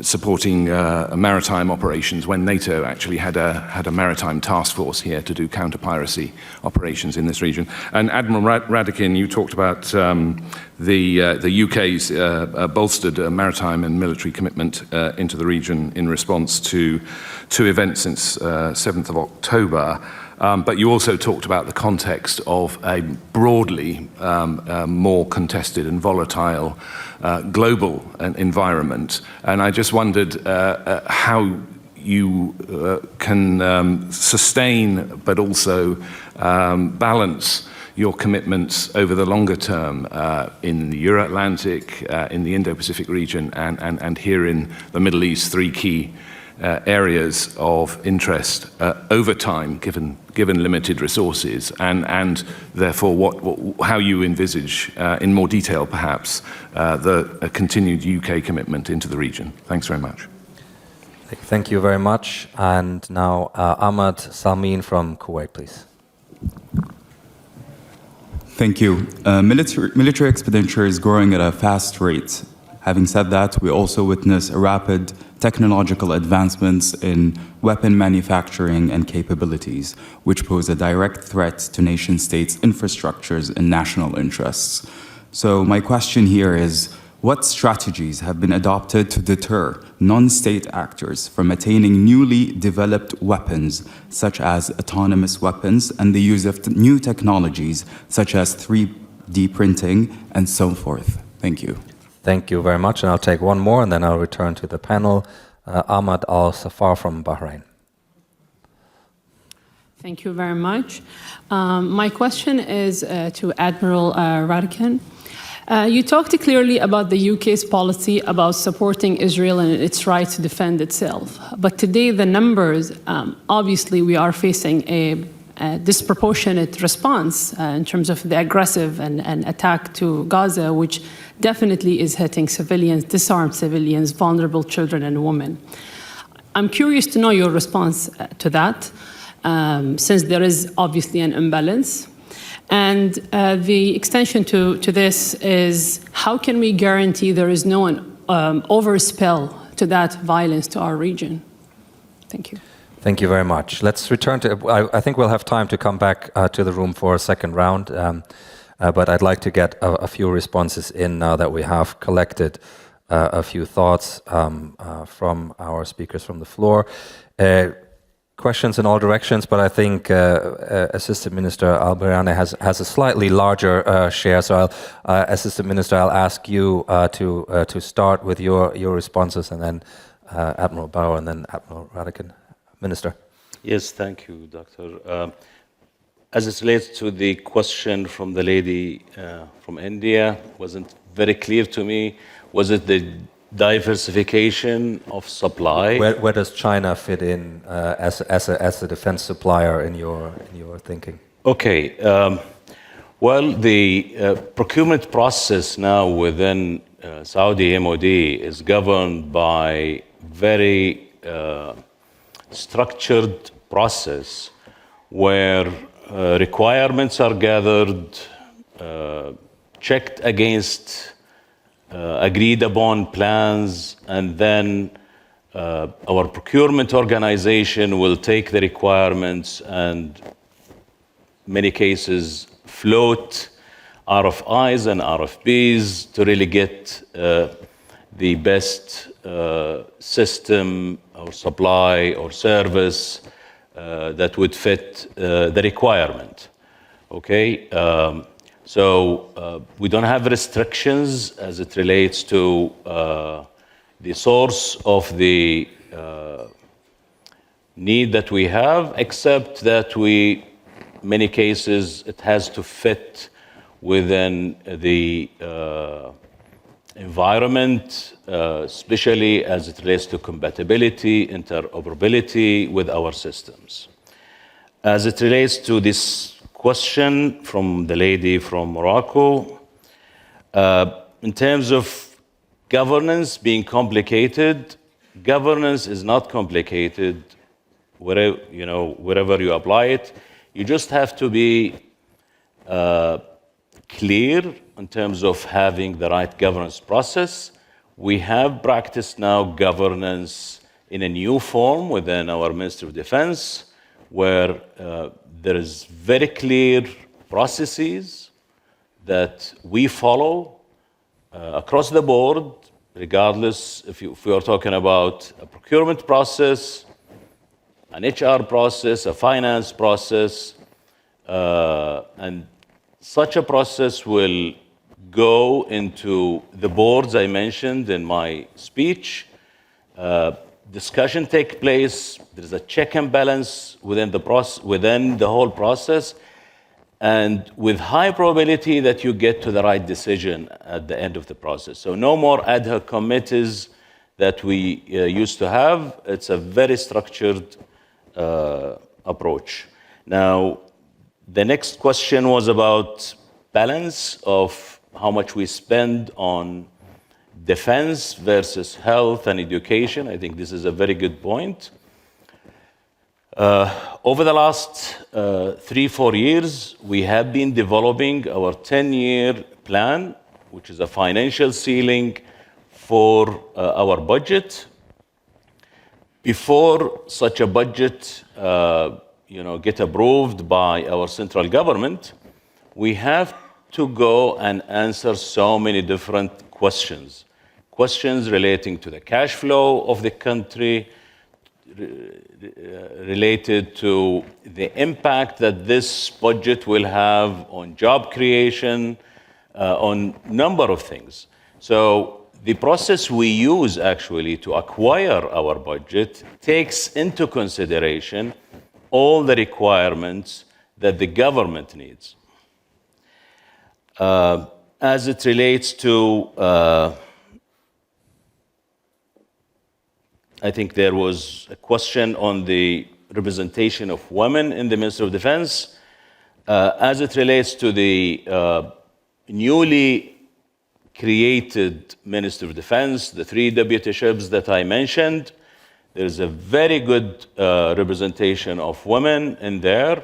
supporting maritime operations when NATO actually had a maritime task force here to do counter-piracy operations in this region. And Admiral Radican, you talked about the UK's bolstered maritime and military commitment into the region in response to 2 events since 7th of October. But you also talked about the context of a broadly more contested and volatile global environment. And I just wondered how you can sustain but also balance your commitments over the longer term in the Euro-Atlantic, in the Indo-Pacific region, and here in the Middle East, 3 key areas of interest over time, given limited resources, and therefore how you envisage, in more detail perhaps, the continued UK commitment into the region. Thanks very much. Thank you very much. And now Ahmad Salmin from Kuwait, please. Thank you. Military expenditure is growing at a fast rate. Having said that, we also witness a rapid technological advancements in weapon manufacturing and capabilities, which pose a direct threat to nation-states' infrastructures and national interests. So my question here is, what strategies have been adopted to deter non-state actors from attaining newly developed weapons, such as autonomous weapons, and the use of new technologies, such as 3D printing and so forth? Thank you. Thank you very much, and I'll take 1 more, and then I'll return to the panel. Ahmad Al-Safar from Bahrain. Thank you very much. My question is to Admiral Radican. You talked clearly about the UK's policy about supporting Israel and its right to defend itself. But today, the numbers, obviously, we are facing a disproportionate response in terms of the aggressive and attack to Gaza, which definitely is hitting civilians, disarmed civilians, vulnerable children and women. I'm curious to know your response to that, since there is obviously an imbalance. And the extension to this is, how can we guarantee there is no overspill to that violence to our region? Thank you. Thank you very much. Let's return to, I think we'll have time to come back to the room for a second round. But I'd like to get a few responses in now that we have collected a few thoughts from our speakers from the floor. Questions in all directions, but I think Assistant Minister Al-Bahrani has a slightly larger share. So, Assistant Minister, I'll ask you to start with your responses, and then Admiral Bauer, and then Admiral Radican. Minister. Yes, thank you, Doctor. As it relates to the question from the lady from India, wasn't very clear to me. Was it the diversification of supply? Where does China fit in as a defense supplier in your thinking? Okay. Well, the procurement process now within Saudi MOD is governed by very structured process where requirements are gathered, checked against agreed upon plans, and then our procurement organization will take the requirements and many cases float RFIs and RFPs to really get the best system or supply or service that would fit the requirement. Okay, so we don't have restrictions as it relates to the source of the need that we have, except that many cases, it has to fit within the environment, especially as it relates to compatibility, interoperability with our systems. As it relates to this question from the lady from Morocco, in terms of governance being complicated, governance is not complicated wherever you apply it. You just have to be clear in terms of having the right governance process. We have practiced now governance in a new form within our Ministry of Defense, where there is very clear processes that we follow across the board, regardless if we are talking about a procurement process, an HR process, a finance process, and such a process will go into the boards I mentioned in my speech. Discussion take place. There's a check and balance within the whole process, and with high probability that you get to the right decision at the end of the process. So no more ad hoc committees that we used to have. It's a very structured approach. Now, the next question was about balance of how much we spend on defense versus health and education. I think this is a very good point. Over the last 3-4 years, we have been developing our 10-year plan, which is a financial ceiling for our budget. Before such a budget get approved by our central government, we have to go and answer so many different questions. Questions relating to the cash flow of the country, related to the impact that this budget will have on job creation, on number of things. So the process we use actually to acquire our budget takes into consideration all the requirements that the government needs. As it relates to, I think there was a question on the representation of women in the Ministry of Defense. As it relates to the newly created Ministry of Defense, the 3 deputyships that I mentioned, there's a very good representation of women in there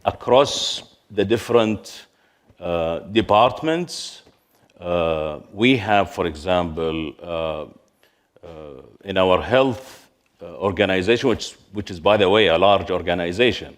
across the different departments. We have, for example, in our health organization, which is, by the way, a large organization.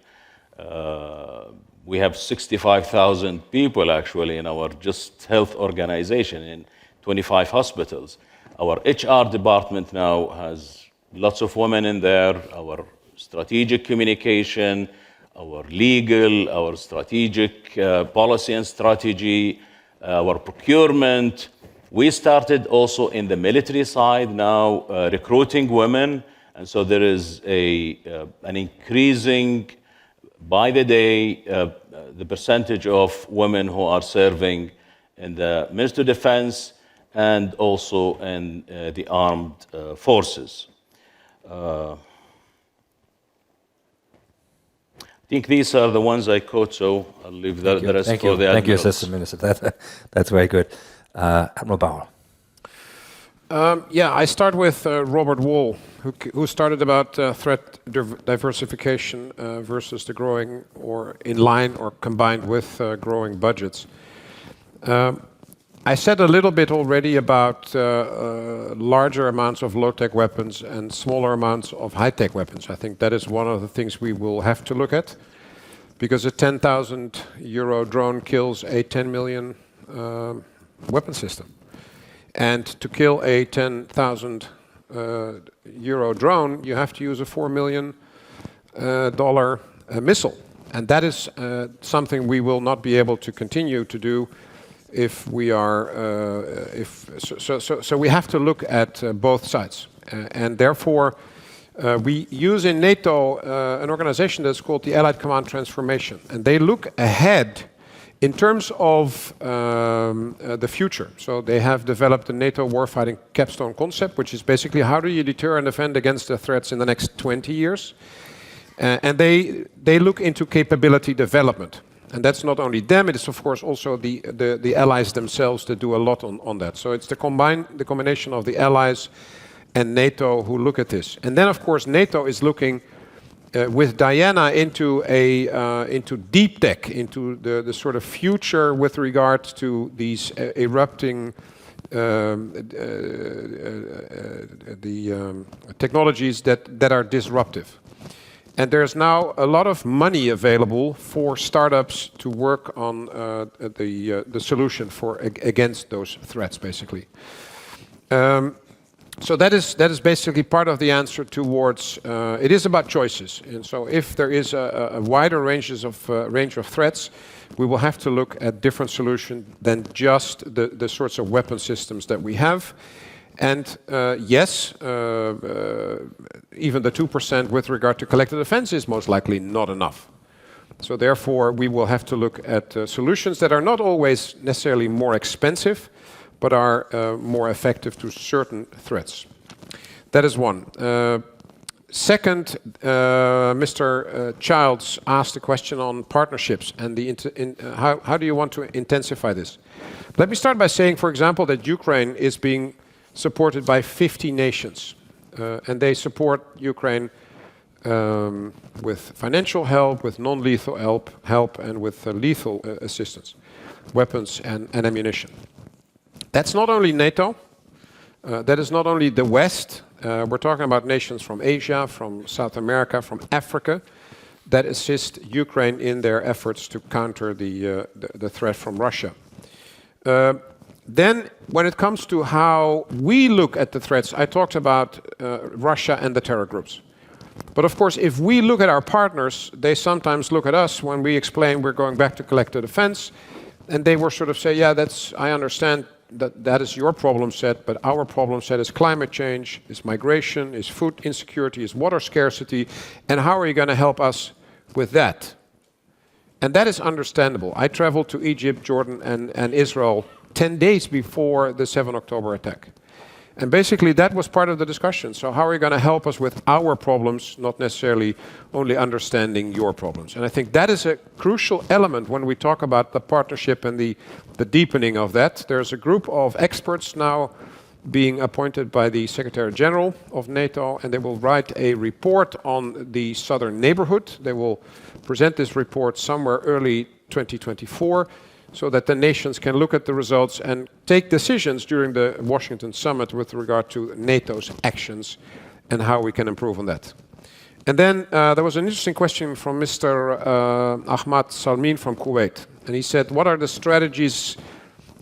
We have 65,000 people actually in our just health organization in 25 hospitals. Our HR department now has lots of women in there, our strategic communication, our legal, our strategic policy and strategy, our procurement. We started also in the military side now recruiting women, and so there is an increasing by the day the percentage of women who are serving in the Ministry of Defense and also in the armed forces. I think these are the ones I quote, so I'll leave the rest for the admirals. Thank you, Assistant Minister. That's very good. Admiral Bauer. I start with Robert Wall, who started about threat diversification versus the growing or in line or combined with growing budgets. I said a little bit already about larger amounts of low-tech weapons and smaller amounts of high-tech weapons. I think that is one of the things we will have to look at, because a 10,000 euro drone kills a 10 million weapon system. And to kill a 10,000 euro drone, you have to use a $4 million missile. And that is something we will not be able to continue to do if we are, so we have to look at both sides. And therefore, we use in NATO an organization that's called the Allied Command Transformation. And they look ahead in terms of the future. So they have developed the NATO warfighting capstone concept, which is basically how do you deter and defend against the threats in the next 20 years. And they look into capability development. And that's not only them, it is of course also the allies themselves that do a lot on that. So it's the combination of the allies and NATO who look at this. And then of course NATO is looking with Diana into deep tech, into the sort of future with regard to these erupting technologies that are disruptive. And there's now a lot of money available for startups to work on the solution against those threats, basically. So that is basically part of the answer towards. It is about choices, and so if there is a wider range of threats, we will have to look at different solutions than just the sorts of weapon systems that we have. And yes, even the 2% with regard to collective defense is most likely not enough. So therefore, we will have to look at solutions that are not always necessarily more expensive, but are more effective to certain threats. That is one. Second, Mr. Childs asked a question on partnerships and how do you want to intensify this? Let me start by saying, for example, that Ukraine is being supported by 50 nations. And they support Ukraine with financial help, with non-lethal help, and with lethal assistance, weapons and ammunition. That's not only NATO. That is not only the West. We're talking about nations from Asia, from South America, from Africa, that assist Ukraine in their efforts to counter the threat from Russia. Then, when it comes to how we look at the threats, I talked about Russia and the terror groups. But of course, if we look at our partners, they sometimes look at us when we explain we're going back to collective defense, and they will sort of say, yeah, I understand that is your problem set, but our problem set is climate change, is migration, is food insecurity, is water scarcity, and how are you going to help us with that? And that is understandable. I traveled to Egypt, Jordan, and Israel 10 days before the 7 October attack. And basically that was part of the discussion. So how are you going to help us with our problems, not necessarily only understanding your problems? And I think that is a crucial element when we talk about the partnership and the deepening of that. There's a group of experts now being appointed by the Secretary General of NATO, and they will write a report on the southern neighborhood. They will present this report somewhere early 2024, so that the nations can look at the results and take decisions during the Washington summit with regard to NATO's actions and how we can improve on that. And then there was an interesting question from Mr. Ahmad Salmin from Kuwait. And he said, what are the strategies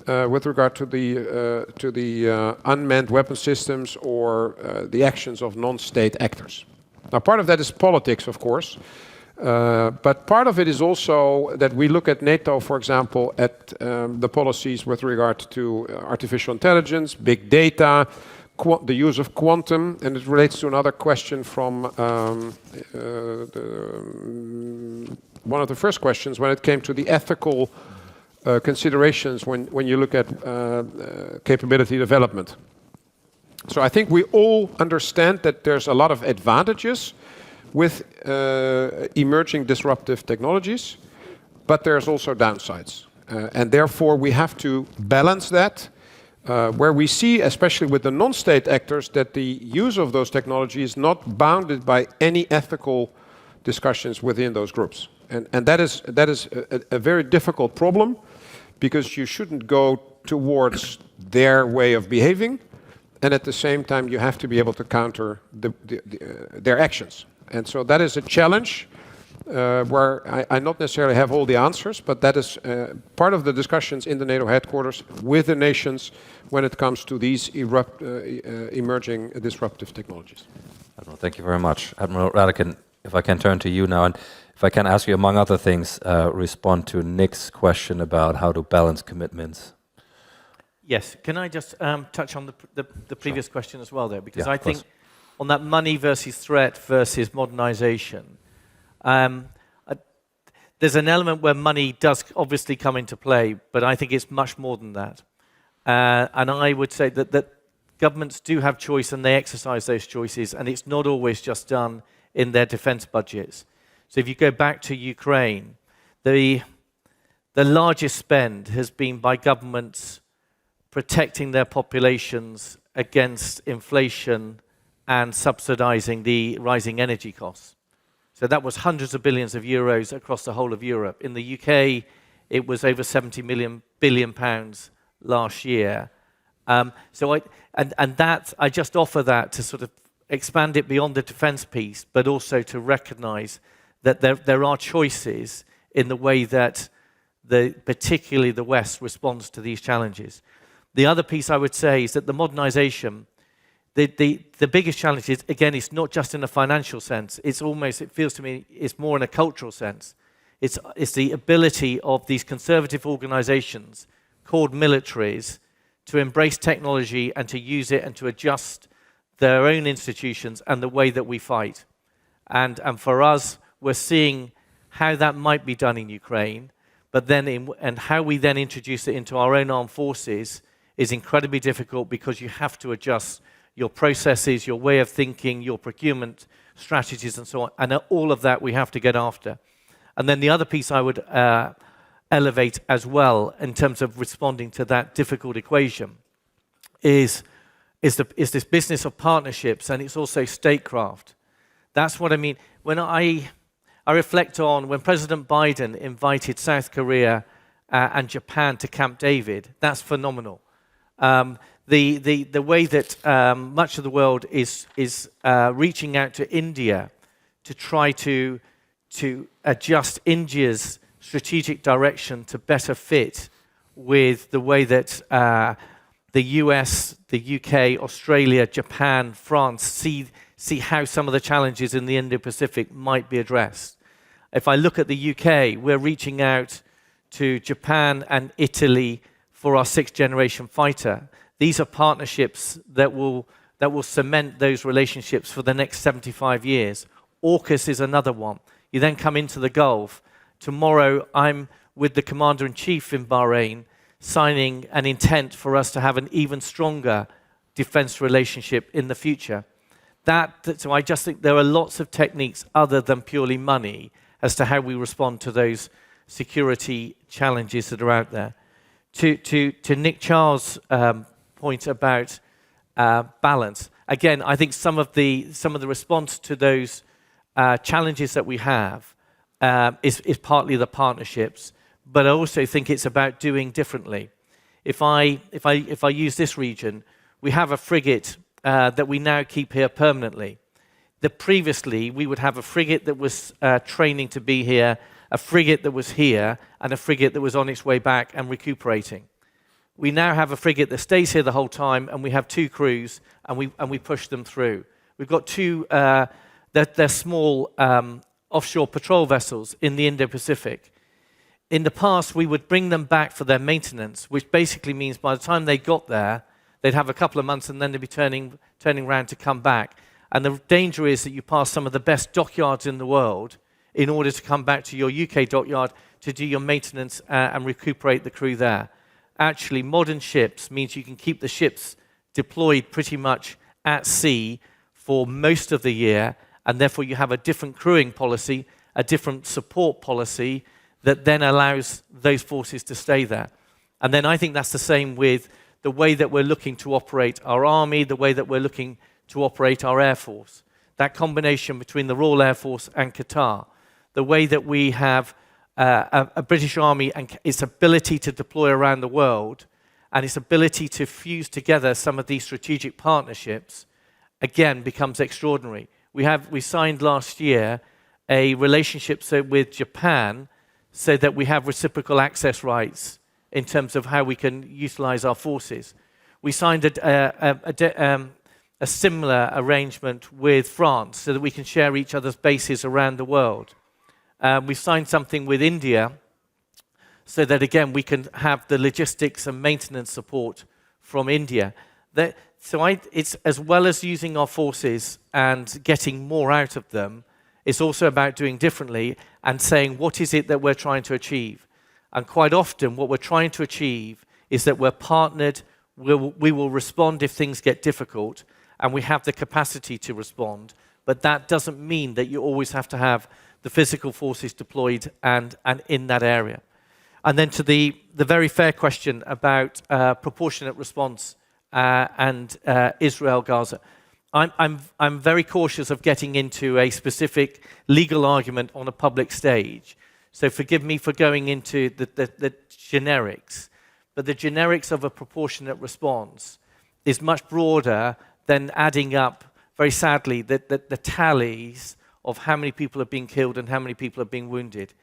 with regard to the unmanned weapon systems or the actions of non-state actors? Now, part of that is politics, of course. But part of it is also that we look at NATO, for example, at the policies with regard to artificial intelligence, big data, the use of quantum, and it relates to another question from one of the first questions when it came to the ethical considerations when you look at capability development. So I think we all understand that there's a lot of advantages with emerging disruptive technologies, but there's also downsides. And therefore we have to balance that, where we see, especially with the non-state actors, that the use of those technologies is not bounded by any ethical discussions within those groups. And that is a very difficult problem, because you shouldn't go towards their way of behaving, and at the same time you have to be able to counter their actions. And so that is a challenge where I not necessarily have all the answers, but that is part of the discussions in the NATO headquarters with the nations when it comes to these emerging disruptive technologies. Admiral, thank you very much. Admiral Radican, if I can turn to you now, and if I can ask you, among other things, respond to Nick's question about how to balance commitments. Yes, can I just touch on the previous question as well there? Because Yeah, I think on that money versus threat versus modernization, there's an element where money does obviously come into play, but I think it's much more than that. And I would say that governments do have choice and they exercise those choices, and it's not always just done in their defense budgets. So if you go back to Ukraine, the largest spend has been by governments protecting their populations against inflation and subsidizing the rising energy costs. So that was hundreds of billions of euros across the whole of Europe. In the UK, it was over 70 billion pounds last year. I just offer that to sort of expand it beyond the defense piece, but also to recognize that there are choices in the way that particularly the West responds to these challenges. The other piece I would say is that the modernization, the biggest challenge is, again, it's not just in a financial sense. It feels to me, it's more in a cultural sense. It's the ability of these conservative organizations called militaries to embrace technology and to use it and to adjust their own institutions and the way that we fight. And for us, we're seeing how that might be done in Ukraine, but then and how we then introduce it into our own armed forces is incredibly difficult because you have to adjust your processes, your way of thinking, your procurement strategies, and so on. And all of that we have to get after. And then the other piece I would elevate as well in terms of responding to that difficult equation is this business of partnerships, and it's also statecraft. That's what I mean. When I reflect on when President Biden invited South Korea and Japan to Camp David, that's phenomenal. The way that much of the world is reaching out to India to try to adjust India's strategic direction to better fit with the way that the US, the UK, Australia, Japan, France see how some of the challenges in the Indo-Pacific might be addressed. If I look at the UK, we're reaching out to Japan and Italy for our 6th generation fighter. These are partnerships that will cement those relationships for the next 75 years. AUKUS is another one. You then come into the Gulf. Tomorrow, I'm with the Commander-in-Chief in Bahrain, signing an intent for us to have an even stronger defense relationship in the future. So I just think there are lots of techniques other than purely money as to how we respond to those security challenges that are out there. To Nick Charles' point about balance, again, I think some of the response to those challenges that we have is partly the partnerships, but I also think it's about doing differently. If I use this region, we have a frigate that we now keep here permanently. Previously, we would have a frigate that was training to be here, a frigate that was here, and a frigate that was on its way back and recuperating. We now have a frigate that stays here the whole time, and we have 2 crews, and we push them through. We've got 2, they're small offshore patrol vessels in the Indo-Pacific. In the past, we would bring them back for their maintenance, which basically means by the time they got there, they'd have a couple of months and then they'd be turning around to come back. And the danger is that you pass some of the best dockyards in the world in order to come back to your UK dockyard to do your maintenance and recuperate the crew there. Actually, modern ships means you can keep the ships deployed pretty much at sea for most of the year, and therefore you have a different crewing policy, a different support policy that then allows those forces to stay there. And then I think that's the same with the way that we're looking to operate our army, the way that we're looking to operate our Air Force. That combination between the Royal Air Force and Qatar, the way that we have a British Army and its ability to deploy around the world and its ability to fuse together some of these strategic partnerships, again, becomes extraordinary. We signed last year a relationship with Japan so that we have reciprocal access rights in terms of how we can utilize our forces. We signed a similar arrangement with France so that we can share each other's bases around the world. We've signed something with India so that, again, we can have the logistics and maintenance support from India. It's as well as using our forces and getting more out of them, it's also about doing differently and saying, what is it that we're trying to achieve? And quite often, what we're trying to achieve is that we're partnered, we will respond if things get difficult, and we have the capacity to respond. But that doesn't mean that you always have to have the physical forces deployed and in that area. And then to the very fair question about proportionate response and Israel-Gaza. I'm very cautious of getting into a specific legal argument on a public stage. So forgive me for going into the generics. But the generics of a proportionate response is much broader than adding up, very sadly, the tallies of how many people are being killed and how many people are being wounded.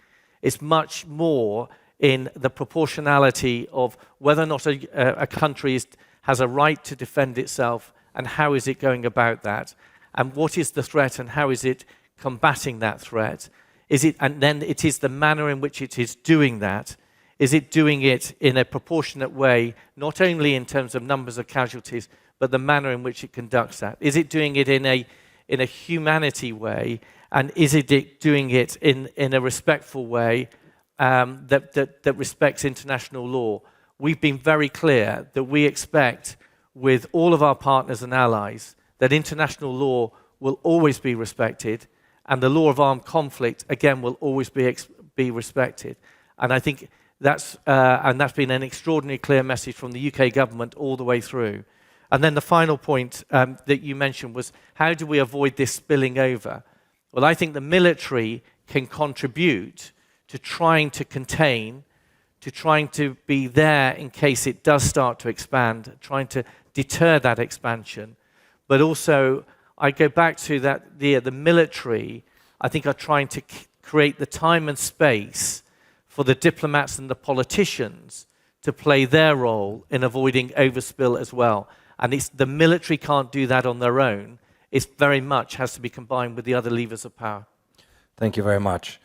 It's much more in the proportionality of whether or not a country has a right to defend itself and how is it going about that, and what is the threat and how is it combating that threat. And then it is the manner in which it is doing that. Is it doing it in a proportionate way, not only in terms of numbers of casualties, but the manner in which it conducts that? Is it doing it in a humanity way, and is it doing it in a respectful way that respects international law? We've been very clear that we expect, with all of our partners and allies, that international law will always be respected, and the law of armed conflict, again, will always be respected. And I think that's been an extraordinarily clear message from the UK government all the way through. And then the final point that you mentioned was, how do we avoid this spilling over? Well, I think the military can contribute to trying to contain, to trying to be there in case it does start to expand, trying to deter that expansion. But also, I go back to that the military, I think, are trying to create the time and space for the diplomats and the politicians to play their role in avoiding overspill as well. And the military can't do that on their own. It very much has to be combined with the other levers of power. Thank you very much.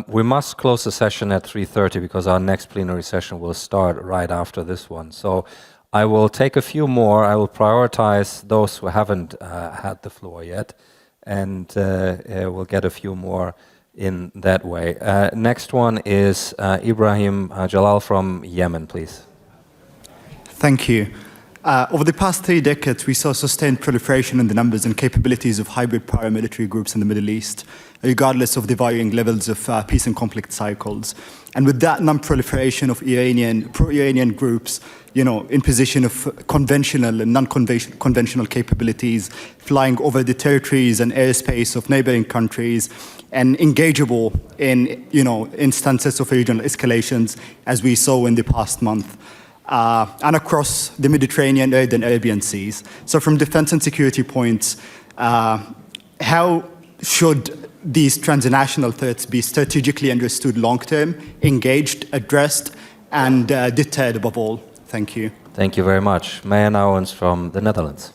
We must close the session at 3:30 because our next plenary session will start right after this one. So I will take a few more. I will prioritize those who haven't had the floor yet, and we'll get a few more in that way. Next one is Ibrahim Jalal from Yemen, please. Thank you. Over the past 3 decades, we saw sustained proliferation in the numbers and capabilities of hybrid paramilitary groups in the Middle East, regardless of the varying levels of peace and conflict cycles. And with that non-proliferation of pro-Iranian groups, in position of conventional and non-conventional capabilities, flying over the territories and airspace of neighboring countries, and engageable in, instances of regional escalations, as we saw in the past month. And across the Mediterranean and Arabian seas. So from defense and security points, how should these transnational threats be strategically understood long-term, engaged, addressed, and deterred above all? Thank you. Thank you very much. Maya Nouwens from the Netherlands.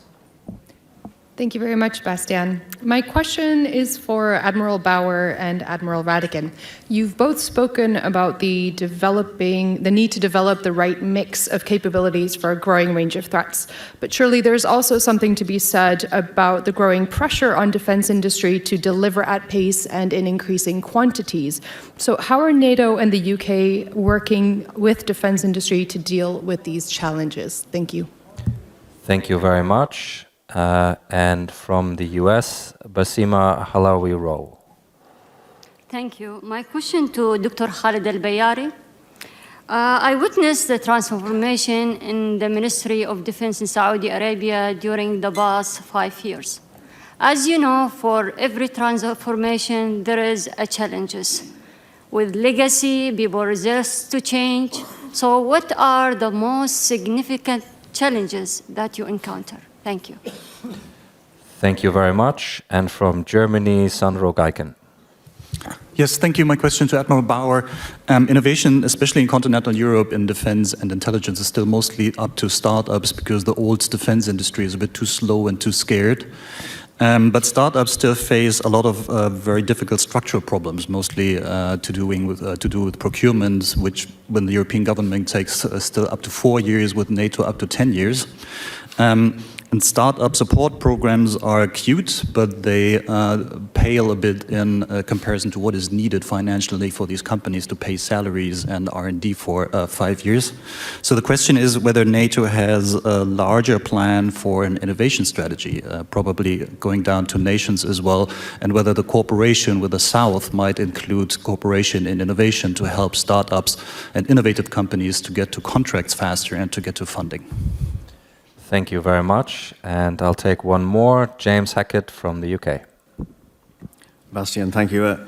Thank you very much, Bastiaan. My question is for Admiral Bauer and Admiral Radican. You've both spoken about the need to develop the right mix of capabilities for a growing range of threats. But surely there's also something to be said about the growing pressure on defense industry to deliver at pace and in increasing quantities. So how are NATO and the UK working with defense industry to deal with these challenges? Thank you. Thank you very much. And from the US, Basima Halawi-Rowe. Thank you. My question to Dr. Khalid Al-Bayari. I witnessed the transformation in the Ministry of Defense in Saudi Arabia during the past 5 years. As you know, for every transformation, there is a challenges. with legacy, people resist to change. So what are the most significant challenges that you encounter? Thank you. Thank you very much. And from Germany, Sandro Geiken. Yes, thank you. My question to Admiral Bauer. Innovation, especially in continental Europe in defense and intelligence, is still mostly up to startups because the old defense industry is a bit too slow and too scared. But startups still face a lot of very difficult structural problems, mostly to do with procurement, which when the European government takes still up to 4 years, with NATO up to 10 years. And startup support programs are cute, but they pale a bit in comparison to what is needed financially for these companies to pay salaries and R&D for 5 years. So the question is whether NATO has a larger plan for an innovation strategy, probably going down to nations as well, and whether the cooperation with the South might include cooperation in innovation to help startups and innovative companies to get to contracts faster and to get to funding. Thank you very much. And I'll take one more. James Hackett from the UK. Bastian, thank you.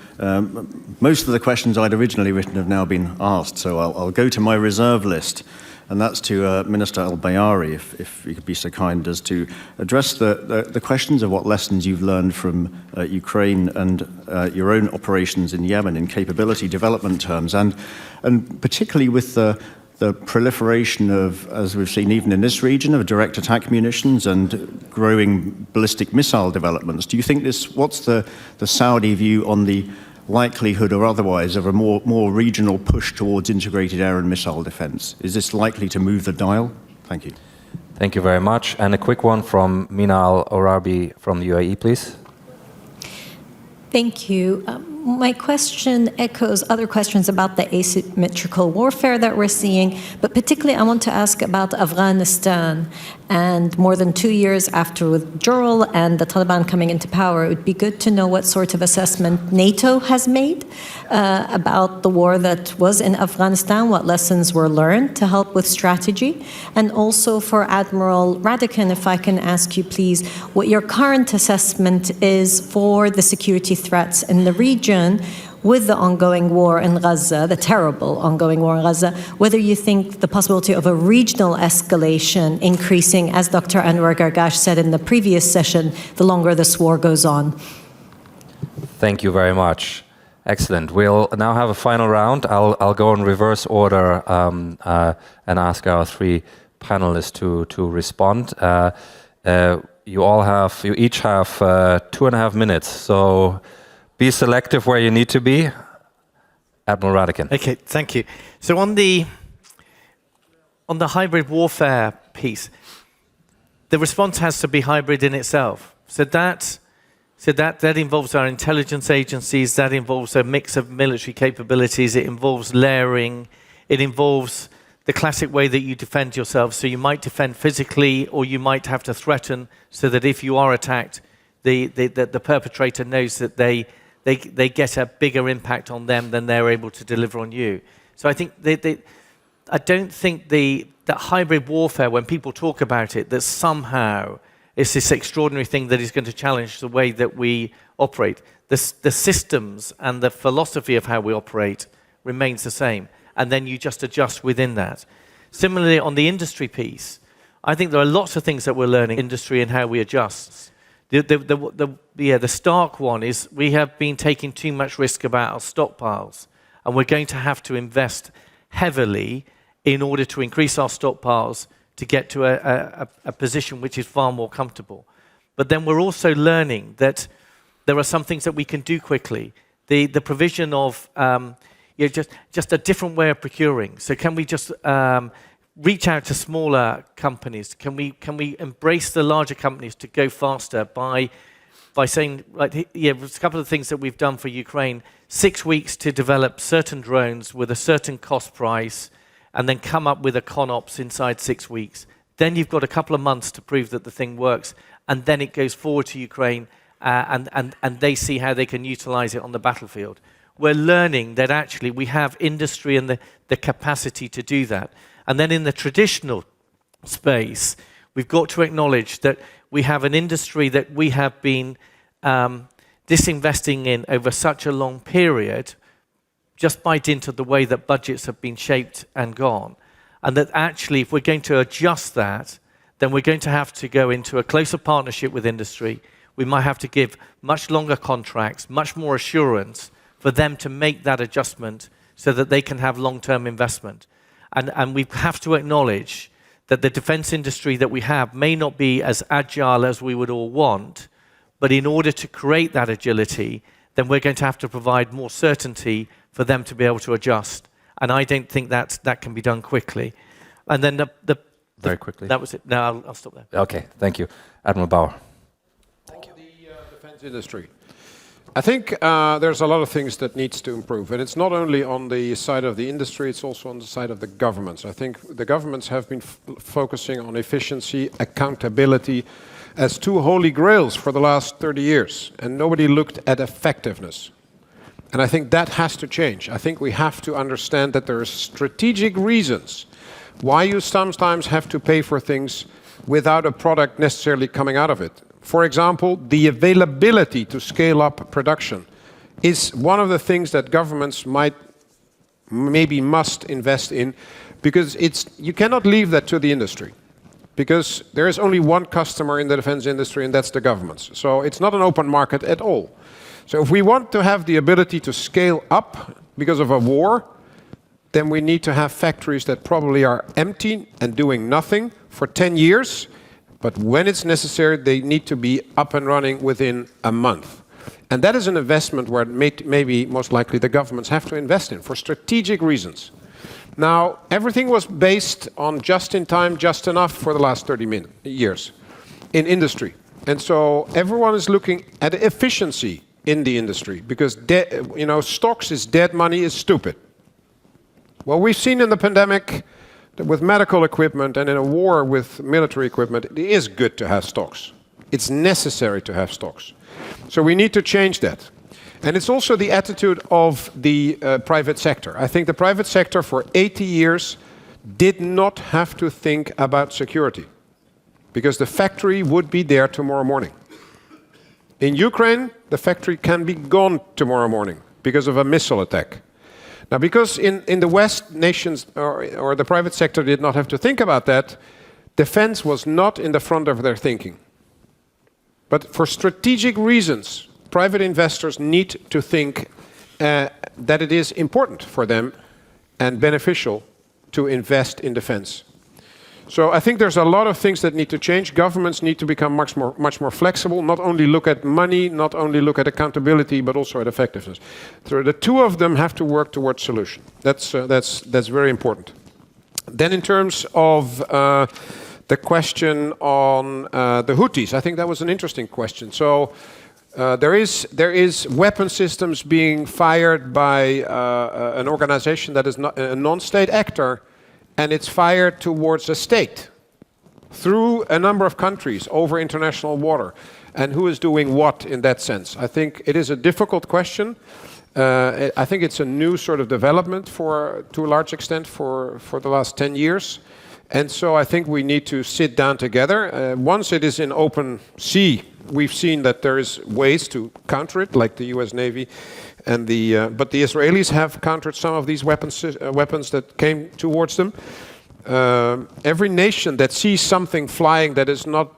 Most of the questions I'd originally written have now been asked, so I'll go to my reserve list, and that's to Minister Al-Bayari, if you could be so kind as to address the questions of what lessons you've learned from Ukraine and your own operations in Yemen in capability development terms, and particularly with the proliferation of, as we've seen even in this region, of direct attack munitions and growing ballistic missile developments. Do you think what's the Saudi view on the likelihood or otherwise of a more regional push towards integrated air and missile defense? Is this likely to move the dial? Thank you. Thank you very much. And a quick one from Mina Al-Orabi from the UAE, please. Thank you. My question echoes other questions about the asymmetrical warfare that we're seeing, but particularly I want to ask about Afghanistan. And more than 2 years after withdrawal and the Taliban coming into power, it would be good to know what sort of assessment NATO has made about the war that was in Afghanistan, what lessons were learned to help with strategy. And also for Admiral Radican, if I can ask you please, what your current assessment is for the security threats in the region with the ongoing war in Gaza, the terrible ongoing war in Gaza, whether you think the possibility of a regional escalation increasing, as Dr. Anwar Gargash said in the previous session, the longer this war goes on. Thank you very much. Excellent. We'll now have a final round. I'll go in reverse order and ask our three panelists to respond. You each have 2.5 minutes, so be selective where you need to be. Admiral Radican. Okay, thank you. So on the hybrid warfare piece, the response has to be hybrid in itself. So that involves our intelligence agencies, that involves a mix of military capabilities, it involves layering, it involves the classic way that you defend yourself. So you might defend physically, or you might have to threaten, so that if you are attacked, the perpetrator knows that they get a bigger impact on them than they're able to deliver on you. So I think I don't think that hybrid warfare, when people talk about it, that somehow it's this extraordinary thing that is going to challenge the way that we operate. The systems and the philosophy of how we operate remains the same, and then you just adjust within that. Similarly, on the industry piece, I think there are lots of things that we're learning in industry and how we adjust. The stark one is we have been taking too much risk about our stockpiles, and we're going to have to invest heavily in order to increase our stockpiles to get to a position which is far more comfortable. But then we're also learning that there are some things that we can do quickly. The provision of just a different way of procuring. So can we just reach out to smaller companies? Can we embrace the larger companies to go faster by saying, there's a couple of things that we've done for Ukraine, 6 weeks to develop certain drones with a certain cost price, and then come up with a ConOps inside 6 weeks. Then you've got a couple of months to prove that the thing works, and then it goes forward to Ukraine, and they see how they can utilize it on the battlefield. We're learning that actually we have industry and the capacity to do that. And then in the traditional space, we've got to acknowledge that we have an industry that we have been disinvesting in over such a long period, just by dint of the way that budgets have been shaped and gone. And that actually, if we're going to adjust that, then we're going to have to go into a closer partnership with industry. We might have to give much longer contracts, much more assurance for them to make that adjustment so that they can have long-term investment. And we have to acknowledge that the defense industry that we have may not be as agile as we would all want, but in order to create that agility, then we're going to have to provide more certainty for them to be able to adjust. And I don't think that can be done quickly. And then Very quickly. That was it. No, I'll stop there. Okay, thank you. Admiral Bauer. Thank you. The defense industry. I think there's a lot of things that needs to improve. And it's not only on the side of the industry, it's also on the side of the governments. I think the governments have been focusing on efficiency, accountability as two holy grails for the last 30 years. And nobody looked at effectiveness. And I think that has to change. I think we have to understand that there are strategic reasons why you sometimes have to pay for things without a product necessarily coming out of it. For example, the availability to scale up production is one of the things that governments must invest in, because you cannot leave that to the industry, because there is only one customer in the defense industry, and that's the governments. So it's not an open market at all. So if we want to have the ability to scale up because of a war, then we need to have factories that probably are empty and doing nothing for 10 years. But when it's necessary, they need to be up and running within a month. And that is an investment where maybe most likely the governments have to invest in for strategic reasons. Now, everything was based on just in time, just enough for the last 30 years in industry. And so everyone is looking at efficiency in the industry, because stocks is dead money is stupid. Well, we've seen in the pandemic that with medical equipment and in a war with military equipment, it is good to have stocks. It's necessary to have stocks. So we need to change that. And it's also the attitude of the private sector. I think the private sector for 80 years did not have to think about security, because the factory would be there tomorrow morning. In Ukraine, the factory can be gone tomorrow morning because of a missile attack. Now, because in the West, nations or the private sector did not have to think about that, defense was not in the front of their thinking. But for strategic reasons, private investors need to think that it is important for them and beneficial to invest in defense. So I think there's a lot of things that need to change. Governments need to become much more flexible, not only look at money, not only look at accountability, but also at effectiveness. So the two of them have to work towards solution. That's very important. Then in terms of the question on the Houthis, I think that was an interesting question. So there is weapon systems being fired by an organization that is not a non-state actor, and it's fired towards a state through a number of countries over international water. And who is doing what in that sense? I think it is a difficult question. I think it's a new sort of development to a large extent for the last 10 years. And so I think we need to sit down together. Once it is in open sea, we've seen that there is ways to counter it, like the US Navy. But the Israelis have countered some of these weapons that came towards them. Every nation that sees something flying that is not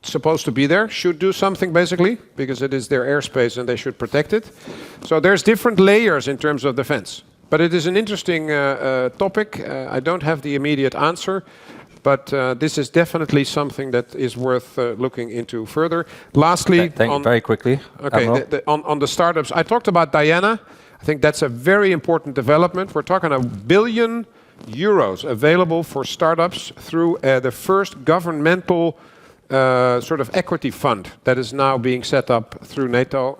supposed to be there should do something, basically, because it is their airspace and they should protect it. So there's different layers in terms of defense. But it is an interesting topic. I don't have the immediate answer. But this is definitely something that is worth looking into further. Lastly, very quickly. Okay, on the startups, I talked about Diana. I think that's a very important development. We're talking €1 billion available for startups through the first governmental sort of equity fund that is now being set up through NATO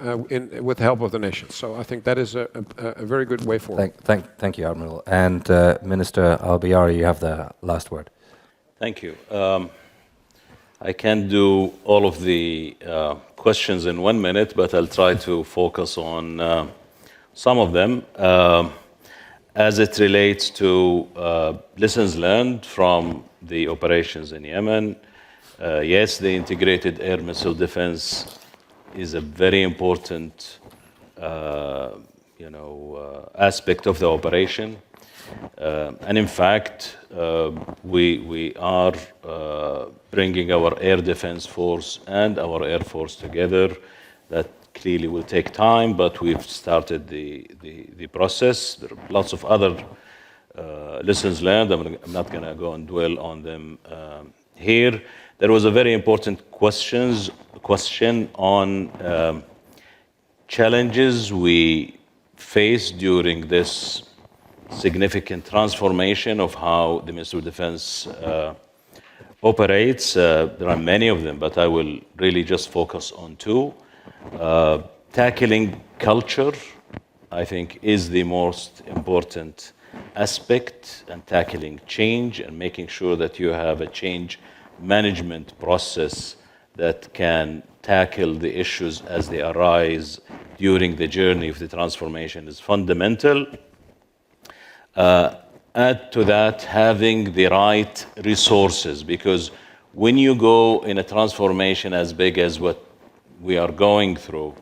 with the help of the nations. So I think that is a very good way forward. Thank you, Admiral. And Minister Al-Bayari, you have the last word. Thank you. I can't do all of the questions in 1 minute, but I'll try to focus on some of them. As it relates to lessons learned from the operations in Yemen, yes, the integrated air missile defense is a very important aspect of the operation. And in fact, we are bringing our air defense force and our air force together. That clearly will take time, but we've started the process. There are lots of other lessons learned. I'm not going to go and dwell on them here. There was a very important question on challenges we face during this significant transformation of how the Ministry of Defense operates. There are many of them, but I will really just focus on two. Tackling culture, I think, is the most important aspect, and tackling change and making sure that you have a change management process that can tackle the issues as they arise during the journey of the transformation is fundamental. Add to that having the right resources, because when you go in a transformation as big as what we are going through,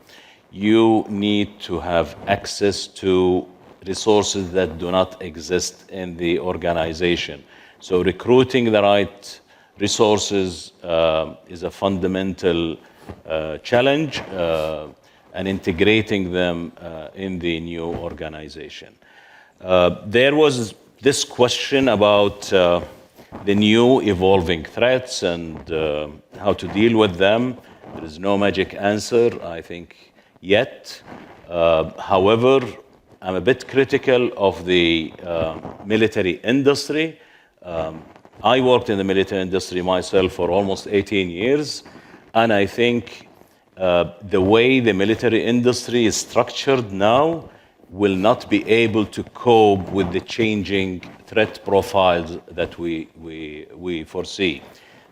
you need to have access to resources that do not exist in the organization. So recruiting the right resources is a fundamental challenge, and integrating them in the new organization. There was this question about the new evolving threats and how to deal with them. There is no magic answer, I think, yet. However, I'm a bit critical of the military industry. I worked in the military industry myself for almost 18 years, and I think the way the military industry is structured now will not be able to cope with the changing threat profiles that we foresee.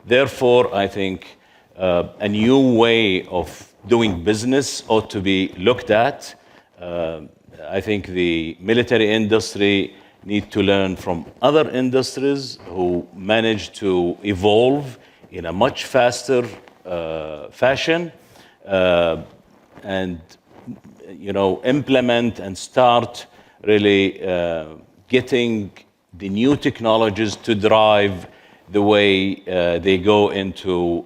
Therefore, I think a new way of doing business ought to be looked at. I think the military industry need to learn from other industries who manage to evolve in a much faster fashion, and implement and start really getting the new technologies to drive the way they go into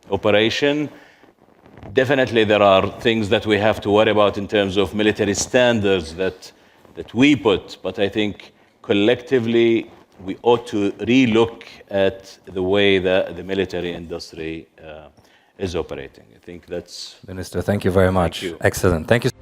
operation. Definitely there are things that we have to worry about in terms of military standards that we put, but I think collectively we ought to relook at the way that the military industry is operating. I think that's... Minister, thank you very much. Thank you. Excellent. Thank you.